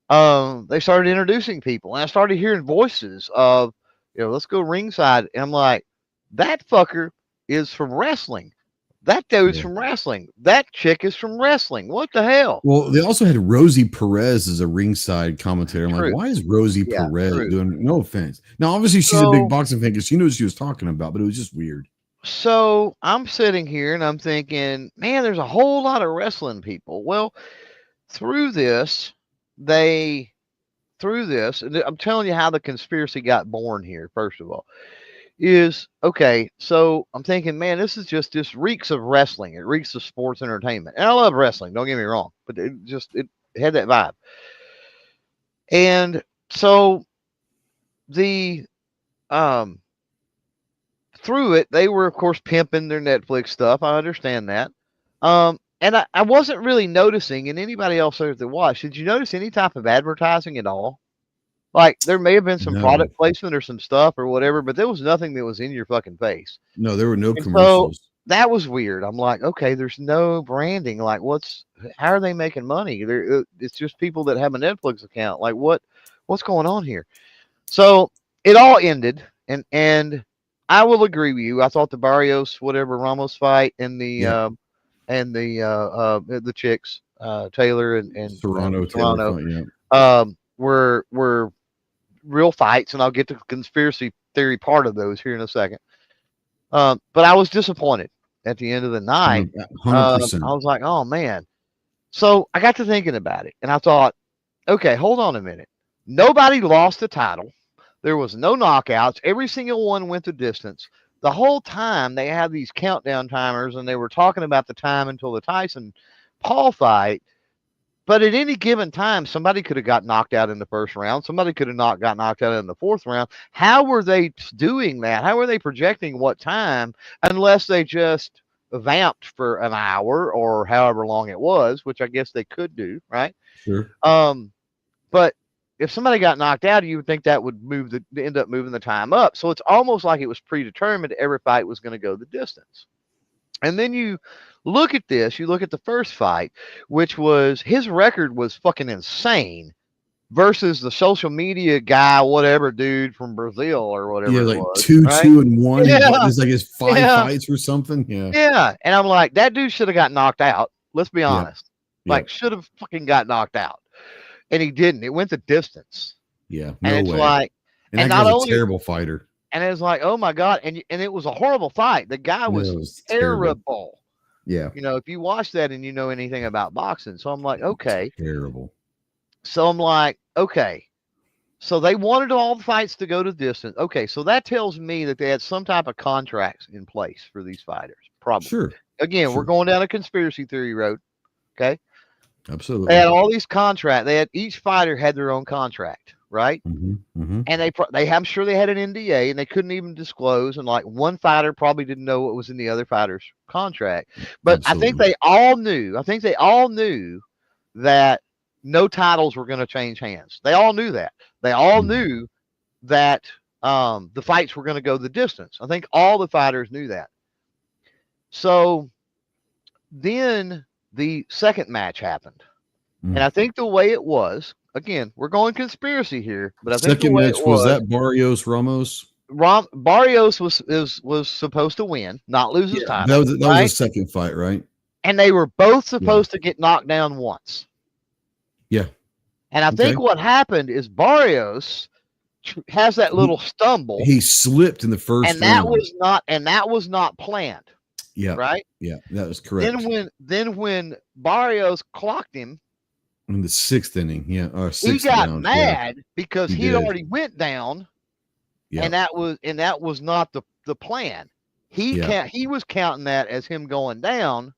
they started introducing people, and I started hearing voices of, let's go ringside. And I'm like, that fucker is from wrestling. That dude's from wrestling. That chick is from wrestling. What the hell? Well, they also had Rosie Perez as a ringside commentator. I'm like, why is Rosie Perez doing? No offense. Now, obviously, she's a big boxing fan because she knew what she was talking about, but it was just weird. So I'm sitting here and I'm thinking, man, there's a whole lot of wrestling people. Well, through this, and I'm telling you how the conspiracy got born here, first of all, is, okay, so I'm thinking, man, this reeks of wrestling. It reeks of sports entertainment. And I love wrestling, don't get me wrong, but it had that vibe. And so through it, they were, of course, pimping their Netflix stuff. I understand that. And I wasn't really noticing, and anybody else that watched, did you notice any type of advertising at all? Like, there may have been some product placement or some stuff or whatever, but there was nothing that was in your fucking face. No, there were no commercials. So that was weird. I'm like, okay, there's no branding. Like, how are they making money? It's just people that have a Netflix account. Like, what's going on here? So it all ended, and I will agree with you. I thought the Barrios, Ramos fight and the chicks, Taylor and Toronto, were real fights, and I'll get to the conspiracy theory part of those here in a second. But I was disappointed at the end of the night. 100%. I was like, oh man. So I got to thinking about it, and I thought, okay, hold on a minute. Nobody lost the title. There was no knockouts. Every single one went the distance. The whole time they had these countdown timers, and they were talking about the time until the Tyson Paul fight. But at any given time, somebody could have got knocked out in the first round. Somebody could have got knocked out in the fourth round. How were they doing that? How were they projecting what time, unless they just vamped for an hour or however long it was, which I guess they could do, right? Sure. But if somebody got knocked out, you would think that would end up moving the time up. So it's almost like it was predetermined every fight was going to go the distance. And then you look at this, you look at the first fight, which was, his record was fucking insane. versus the social media guy, whatever dude from Brazil or whatever Yeah, it like was, two, right? 2-1. Yeah, There's like his 5 yeah, fights or something. Yeah. yeah. And I'm like, that dude should have got knocked out. Let's be Yep. honest. Like, Yep. should have fucking got knocked out. And he didn't. It went the distance. Yeah. And No it's way. like, And and that not guy's a only, terrible fighter. and it's like, oh my God. And it was a horrible fight. The guy No, was it was terrible. terrible. Yeah. You know, if you watch that and you know anything about boxing. So I'm like, okay. Terrible. So I'm like, okay. So they wanted all the fights to go to distance. Okay, so that tells me that they had some type of contracts in place for these fighters. Probably. Sure. Again, Sure. we're going down a conspiracy theory road. Okay. Absolutely. They had all these contracts. They had each fighter had their own contract, right? Mm-hmm. And I'm sure they had an NDA and they couldn't even disclose. And like one fighter probably didn't know what was in the other fighter's contract. But I think Absolutely. they all knew. I think they all knew that no titles were going to change hands. They all knew that. They all knew that the fights were going to go the distance. I think all the fighters knew that. So then the second match happened. And I think the way it was, again, we're going conspiracy here, but I think the Second way match it was that Barrios Ramos. Barrios was supposed to win, not lose his title. That was right? a second fight, right? And they were both supposed to get knocked down once. Yeah. And I think what happened is Barrios has that little stumble. He slipped in the first and that round. was not planned. Yeah. Right? Yeah, that was correct. Then when Barrios clocked him in the 6th inning, or 6th he got round, mad because He he'd did. already went down. Yeah. And that was not the plan. He was counting that as him going down.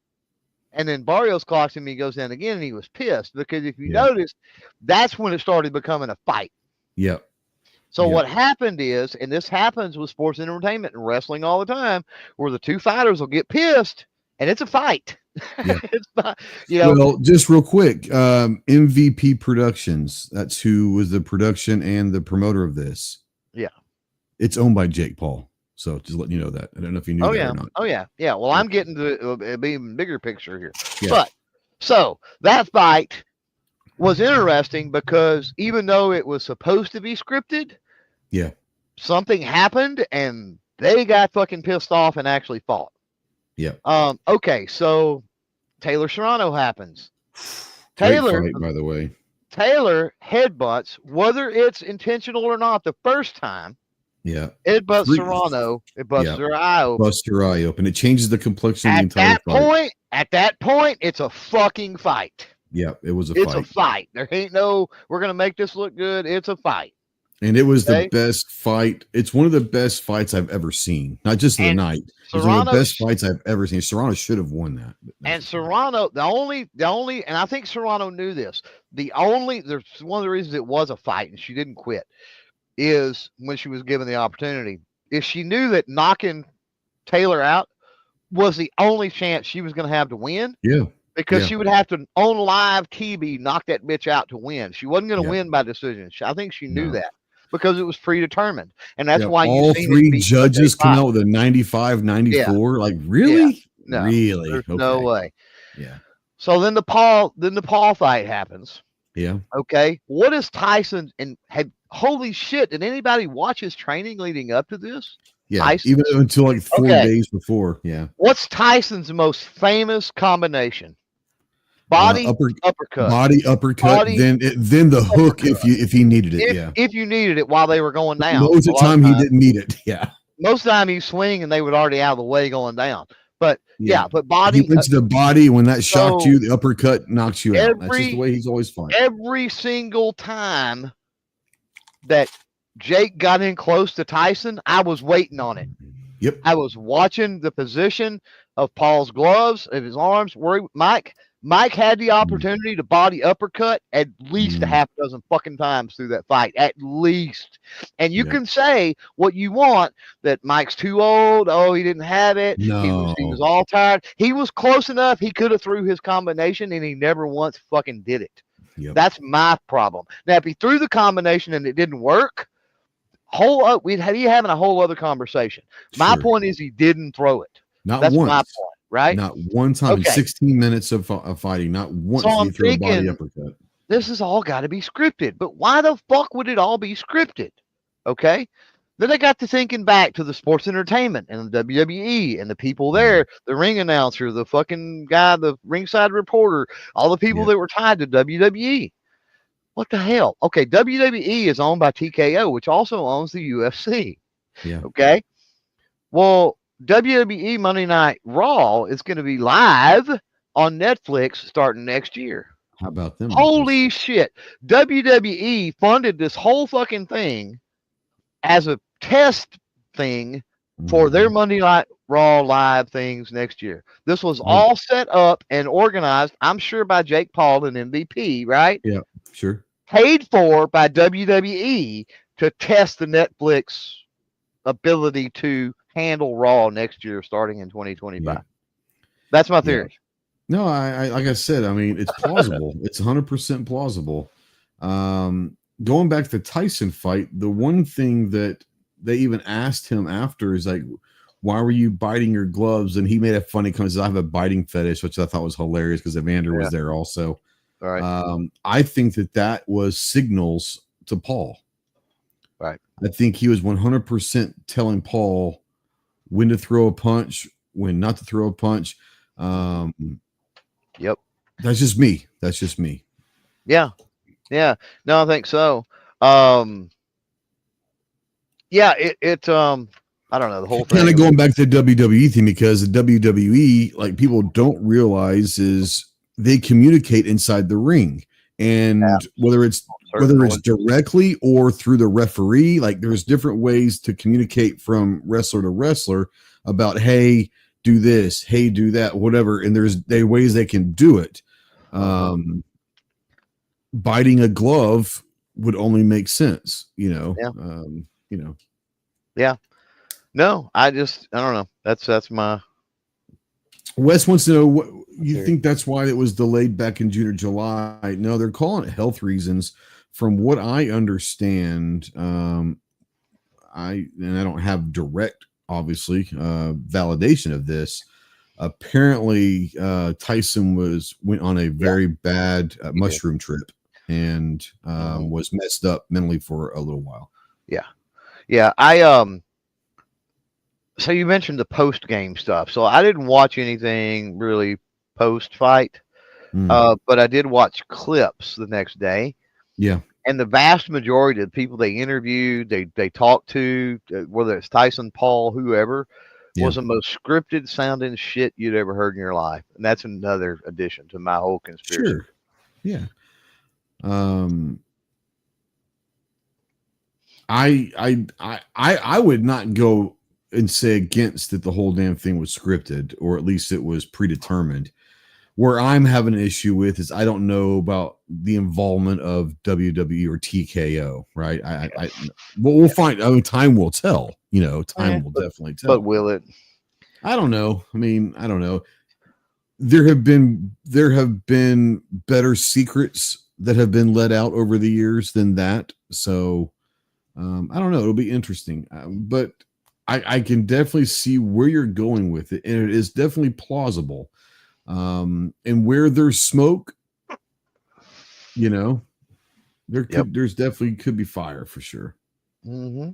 And then Barrios clocks him, he goes down again, and he was pissed because if you notice, that's when it started becoming a fight. Yeah. So what happened is, and this happens with sports entertainment and wrestling all the time, where the two fighters will get pissed, and it's a fight. Yeah. It's not, Well, just real quick, MVP Productions. That's who was the production and the promoter of this. Yeah. It's owned by Jake Paul. So just letting you know that. I don't know if you knew that or not. Oh, yeah. Yeah. Well, I'm getting to an even bigger picture here. Yeah. But so that fight was interesting because even though it was supposed to be scripted, something happened and they got fucking pissed off and actually fought. Yeah. Okay, so Taylor Serrano happens. Taylor, fight, by the way. Taylor headbutts, whether it's intentional or not, the first time. Yeah. It busts Serrano. It busts her eye open. Busts her eye open. It changes the complexion of the entire fight. At that point, it's a fucking fight. Yeah, it was a fight. It's a fight. There ain't no, we're going to make this look good. It's a fight. And it was the best fight. It's one of the best fights I've ever seen. Not just the night. It's one of the best fights I've ever seen. Serrano should have won that. And Serrano, the only, and I think Serrano knew this. There's one of the reasons it was a fight and she didn't quit is when she was given the opportunity. If she knew that knocking Taylor out was the only chance she was going to have to win. Yeah. Because she would have to, on live TV, knock that bitch out to win. She wasn't going to win by decision. I think she knew that because it was predetermined. And that's why all three judges come out with a 95, 94. Yeah. Like, really? Yeah. No, really? There's no way. Yeah. So then the Paul fight happens. Yeah. Okay. What is Tyson holy shit, did anybody watch his training leading up to this? Yeah, Tyson? even until like 4 days before. Yeah. What's Tyson's most famous combination? Body uppercut. Body uppercut. Then the hook if he needed it. If you needed it while they were going down. Most of the time he didn't need it. Yeah. Most of the time he swing and they would already out of the way going down. But but body. He went to the body when that shocked you. The uppercut knocks you out. That's just the way he's always fought. Every single time that Jake got in close to Tyson, I was waiting on it. Yep. I was watching the position of Paul's gloves, of his arms. Mike had the opportunity to body uppercut at least a half dozen fucking times through that fight, at least. And you can say what you want, that Mike's too old. Oh, he didn't have it. No. He was all tired. He was close enough. He could have threw his combination, and he never once fucking did it. Yep. That's my problem. Now, if he threw the combination and it didn't work, we'd be having a whole other conversation. My point is he didn't throw it. That's once. My point, right? Not one time in 16 minutes of fighting. Not once so he threw a body uppercut. this has all got to be scripted. But why the fuck would it all be scripted? Okay. Then I got to thinking back to the sports entertainment and the WWE and the people Mhm. there, the ring announcer, the fucking guy, the ringside reporter, all the people Yeah, that were tied to WWE. What the hell? Okay, WWE is owned by TKO, which also owns the UFC. yeah. Okay. Well, WWE Monday Night Raw is going to be live on Netflix starting next year. How about them apples? Holy shit. WWE funded this whole fucking thing as a test thing for their Mhm. Monday Night Raw live things next year. This was Well, all set up and organized, I'm sure, by Jake Paul and MVP, right? yeah, sure. Paid for by WWE to test the Netflix ability to handle Raw next year starting in Yeah, 2025. That's my yeah. theory. No, I like I said, I mean, it's plausible. It's 100% plausible. Going back to the Tyson fight, the one thing that they even asked him after is like, why were you biting your gloves? And he made a funny comment. He says, I have a biting fetish, which I thought was hilarious because Evander Yeah. was there also. All right. I think that was signals to Paul. Right. I think he was 100% telling Paul when to throw a punch, when not to throw a punch. Um, Yep. that's just me. That's just me. Yeah. Yeah. No, I think so. Um, yeah, I don't know, the whole Kind thing. of going back to the WWE thing, because the WWE, like people don't realize, is they communicate inside the ring, and whether it's Certainly. directly or through the referee, like there's different ways to communicate from wrestler to wrestler about, hey, do this, hey, do that, whatever, and there's ways they can do it. Uh-huh. Biting a glove would only make sense, Yeah. you know. Yeah. No, I don't know. That's my Wes wants to know what you theory. think, that's why it was delayed back in June or July. No, they're calling it health reasons. From what I understand, I don't have direct, obviously, validation of this. Apparently, Tyson went on a Yeah. very bad He did. mushroom trip and Mhm. was messed up mentally for a little while. Yeah. Yeah. So you mentioned the post game stuff. So I didn't watch anything really post fight. Mm, But I did watch clips the next day. yeah, And the vast majority of the people they interviewed, they talked to, whether it's Tyson, Paul, whoever, yeah, was the most scripted sounding shit you'd ever heard in your life. And that's another addition to my whole conspiracy. sure, yeah. Um, I would not go and say against that the whole damn thing was scripted, or at least it was predetermined. Where I'm having an issue with is I don't know about the involvement of WWE or TKO, right? Well, we'll find. I mean, time will tell. Eh, Time will definitely but tell. will it? I don't know. I mean, I don't know. There have been better secrets that have been let out over the years than that. So I don't know. It'll be interesting, but I can definitely see where you're going with it, and it is definitely plausible. And where there's smoke, you know, Yep. there's definitely could be fire for sure. Hmm.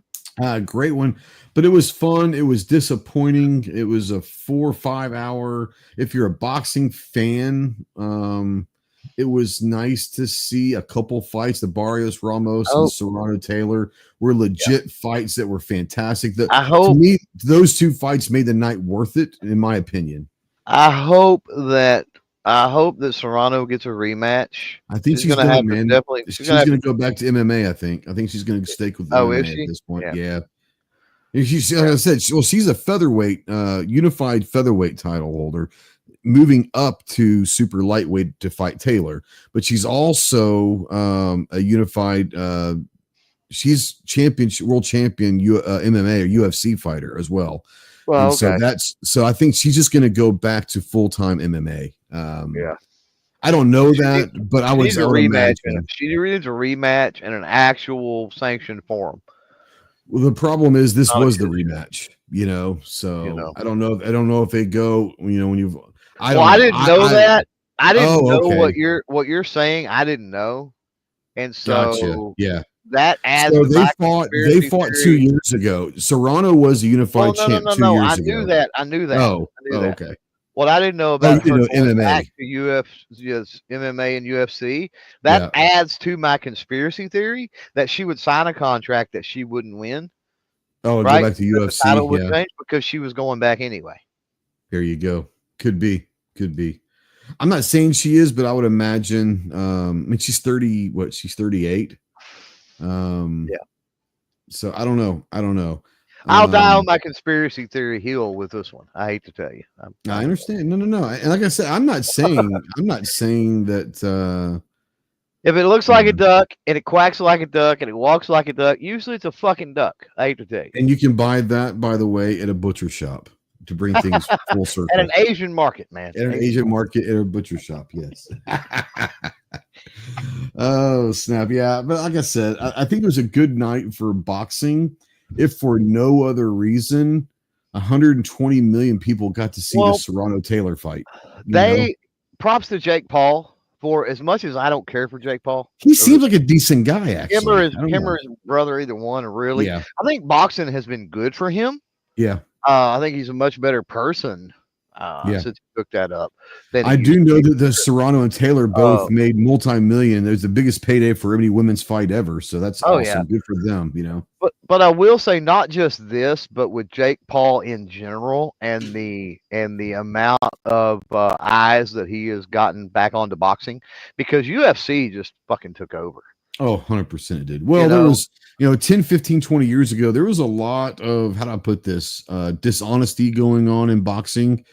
Great one, but it was fun. It was disappointing. It was a 4 or 5 hour. If you're a boxing fan, it was nice to see a couple fights. The Barrios Ramos and the Oh, Serrano Taylor were yeah. legit fights that were fantastic. I To hope me, those two fights made the night worth it, in my opinion. I hope that I hope that Serrano gets a rematch. I think She's she's gonna done, have to man. definitely. She's gonna She's have going to. to go back to MMA. I think she's going to stake with Oh, is MMA at she? this point. Yeah. Yeah. And she's, like Yeah. I said, she's a featherweight, unified featherweight title holder, moving up to super lightweight to fight Taylor. But she's also a unified. She's world champion MMA or UFC fighter as well. Well, And so okay. I think she's just going to go back to full time MMA. Yeah. I don't know She that, needs, but she needs a I would rematch, and imagine. she needs a rematch in an actual sanctioned forum, Well, the problem is this not a was the shit show. rematch, You so know. I don't know if they go, when you've, I Well, don't I know. didn't know that. I didn't Oh, know okay. what you're saying. I didn't know, and Gotcha. so Yeah. that adds So to my they conspiracy fought two theory. years ago. Serrano was a Well, unified no, no, champ no, two no. I years knew ago. that. I knew that. Oh, I knew oh, that. okay. What I didn't know Oh, you about her didn't know going back MMA. to MMA and UFC, that Yeah. adds to my conspiracy theory that she would sign a contract that she wouldn't win, Oh, go right? back to That the UFC. title would Yeah. change because she was going back anyway. There you go. Could be. Could be. I'm not saying she is, but I would imagine. I mean, she's 30. What? She's 38. Um. Yeah. So I don't know. I don't know. I'll die on Um. my conspiracy theory hill with this one. I hate to tell you. I understand. No, no, no. And like I said, I'm not saying. I'm not saying that. If it looks You like a know, duck and it quacks like a duck and it walks like a duck, usually it's a fucking duck. I hate to tell you. and you can buy that, by the way, at a butcher shop to bring things full At an circle. Asian market, man. At an Asian market, at a butcher shop, yes. Oh, snap. Yeah. But like I said, I think it was a good night for boxing, if for no other reason. 120 million people got to see the Well, Serrano Taylor fight. You know, they props to Jake Paul for as much as I don't care for Jake Paul. he seems like a decent guy, actually. I don't Him know. or his brother, either one, really. Yeah. I think boxing has been good for him. Yeah. I think he's a much better person Yeah. since he took that up than I he used do to know be. that the Serrano and Taylor both made multi-million. It was the biggest payday for any women's fight ever. So that's Oh awesome. yeah. Good for them, you know. But I will say not just this, but with Jake Paul in general and the amount of eyes that he has gotten back onto boxing because UFC just fucking took over. Oh, 100% it did. Well, You there know, was, 10, 15, 20 years ago, there was a lot of, how do I put this, dishonesty going on in boxing.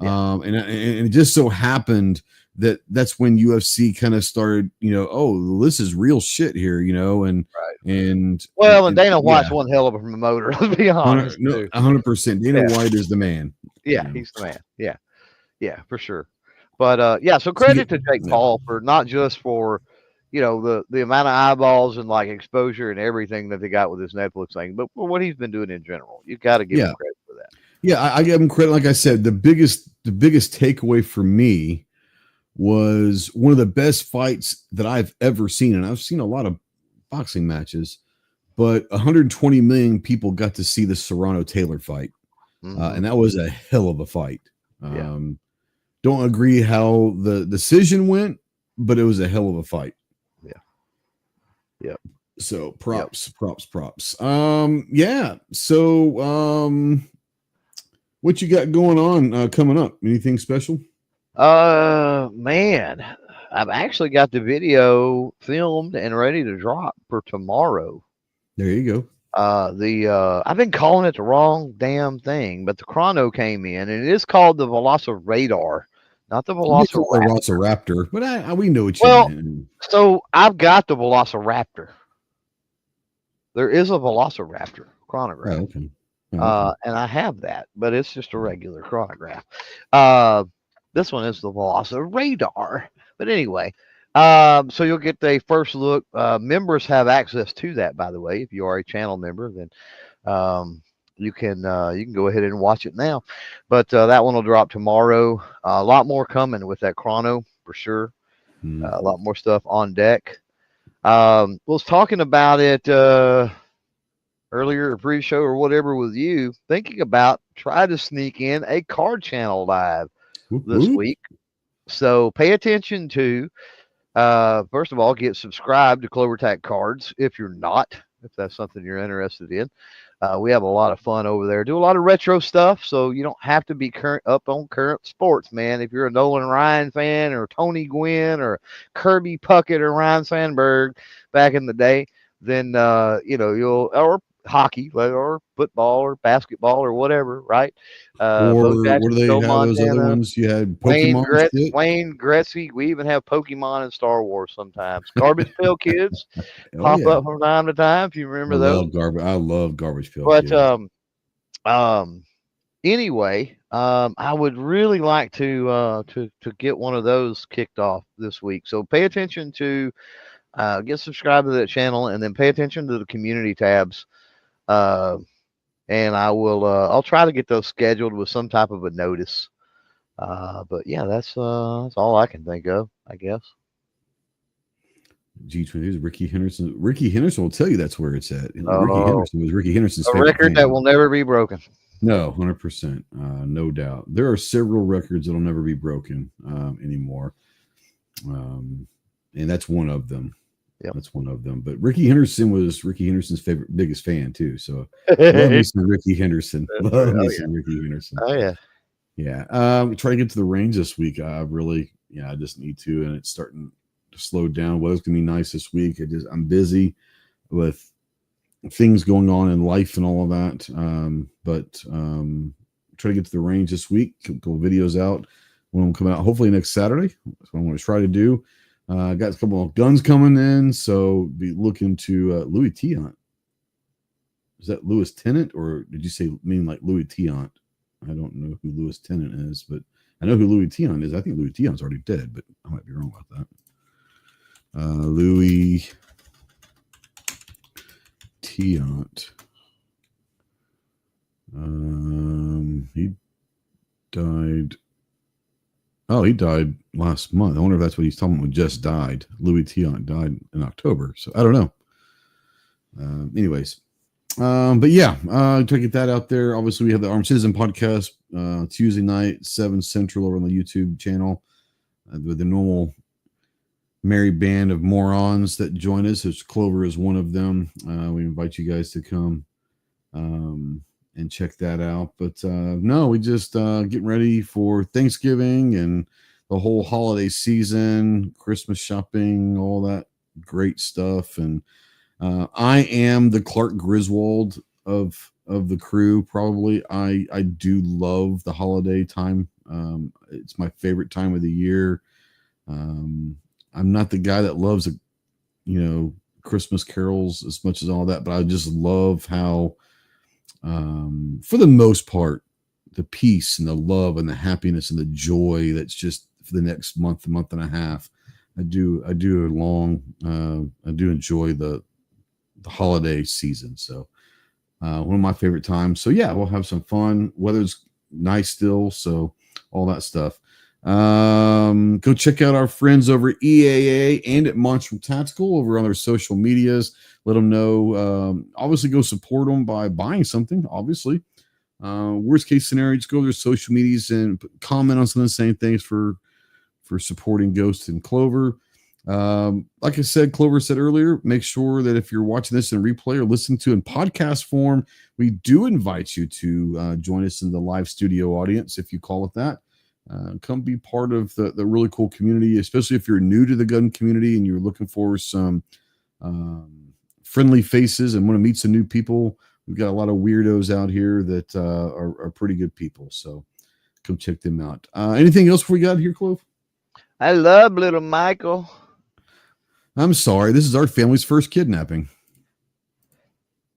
yeah. And it just so happened that that's when UFC kind of started, oh, this is real shit here, and, Right. and, Well, and Dana White's yeah, one hell of a promoter. Let's be honest. no, Too. 100%. Dana Yeah. White is the man. Yeah, he's the man. Yeah. Yeah, for sure. But yeah, so So, credit to Jake yeah. Paul for not just for the amount of eyeballs and like exposure and everything that they got with this Netflix thing, but for what he's been doing in general. You got to give him credit for that. Yeah, I give him credit. Like I said, the biggest takeaway for me was one of the best fights that I've ever seen, and I've seen a lot of boxing matches, but 120 million people got to see the Serrano Taylor fight, and that was a hell of a fight. Don't agree how the decision went, but it was a hell of a fight. Yeah. So props. Yeah. So what you got going on coming up? Anything special? Man, I've actually got the video filmed and ready to drop for tomorrow. There you go. I've been calling it the wrong damn thing, but the chrono came in and it is called the Velociraptor, not the Velociraptor. But we know what you mean. So I've got the Velociraptor. There is a Velociraptor chronograph. Oh, okay. Oh, and I have that, but it's just a regular chronograph. This one is the Velociraptor. But anyway, so you'll get the first look. Members have access to that, by the way. If you are a channel member, then you can go ahead and watch it now. But that one will drop tomorrow. A lot more coming with that chrono for sure. A lot more stuff on deck. Was talking about it earlier, pre-show or whatever with you, thinking about try to sneak in a card channel live this week. So pay attention to, first of all, get subscribed to CloverTac Cards if you're not, if that's something you're interested in. We have a lot of fun over there. Do a lot of retro stuff, so you don't have to be up on current sports, man. If you're a Nolan Ryan fan or Tony Gwynn or Kirby Puckett or Ryan Sandberg back in the day, then you'll or hockey or football or basketball or whatever, right? or what do they have? Those other ones you had Pokemon. Wayne Gretzky. We even have Pokemon and Star Wars sometimes. Garbage Pail Kids pop up from time to time. If you remember those. I love Garbage Pail. But anyway, I would really like to get one of those kicked off this week. So pay attention to get subscribed to that channel and then pay attention to the community tabs. And I will I'll try to get those scheduled with some type of a notice But yeah, that's all I can think of, I guess. G20 is Ricky Henderson. Ricky Henderson will tell you that's where it's at. Ricky Oh, Henderson was Ricky Henderson's a favorite record that band. will never be broken. No, 100%. No doubt. There are several records that'll never be broken anymore. Um, and that's one of them. Yep. That's one of them. But Ricky Henderson was Ricky Henderson's favorite, biggest fan too. So love me some Ricky Henderson. Love me Oh yeah. some Ricky Henderson. Oh yeah. Yeah. Try to get to the range this week. I really, I just need to, and it's starting to slow down. Weather's gonna be nice this week. I'm busy with things going on in life and all of that. But try to get to the range this week. Couple videos out when I'm coming out. Hopefully next Saturday. That's what I'm going to try to do. Got a couple of guns coming in, so be looking to Louis Tiant. Is that Louis Tennant, or did you say mean like Louis Tiant? I don't know who Louis Tennant is, but I know who Louis Tiant is. I think Louis Tiant's already dead, but I might be wrong about that. Louis Tiant. He died. Oh, he died last month. I wonder if that's what he's talking about. Just died. Louis Tiant died in October. So I don't know. Anyways, but yeah, try to get that out there. Obviously, we have the Armed Citizen podcast Tuesday night, 7 Central, over on the YouTube channel with the normal merry band of morons that join us. Clover is one of them. We invite you guys to come and check that out. But no, we just getting ready for Thanksgiving and the whole holiday season, Christmas shopping, all that great stuff. And I am the Clark Griswold of the crew. Probably I do love the holiday time. It's my favorite time of the year. I'm not the guy that loves Christmas carols as much as all that, but I just love how for the most part, the peace and the love and the happiness and the joy that's just for the next month and a half. I do enjoy the holiday season. So one of my favorite times. So yeah, we'll have some fun. Weather's nice still, so all that stuff. Go check out our friends over at EAA and at Monstrum Tactical over on their social medias. Let them know. Obviously, go support them by buying something. Obviously, worst case scenario, just go to their social medias and comment on something, saying thanks for supporting Ghost and Clover. Like I said, Clover said earlier, make sure that if you're watching this in replay or listening to in podcast form, we do invite you to join us in the live studio audience, if you call it that. Come be part of the really cool community, especially if you're new to the gun community and you're looking for some friendly faces and want to meet some new people. We've got a lot of weirdos out here that are pretty good people. So come check them out. Anything else we got here, Clove? I love little Michael. I'm sorry. This is our family's first kidnapping.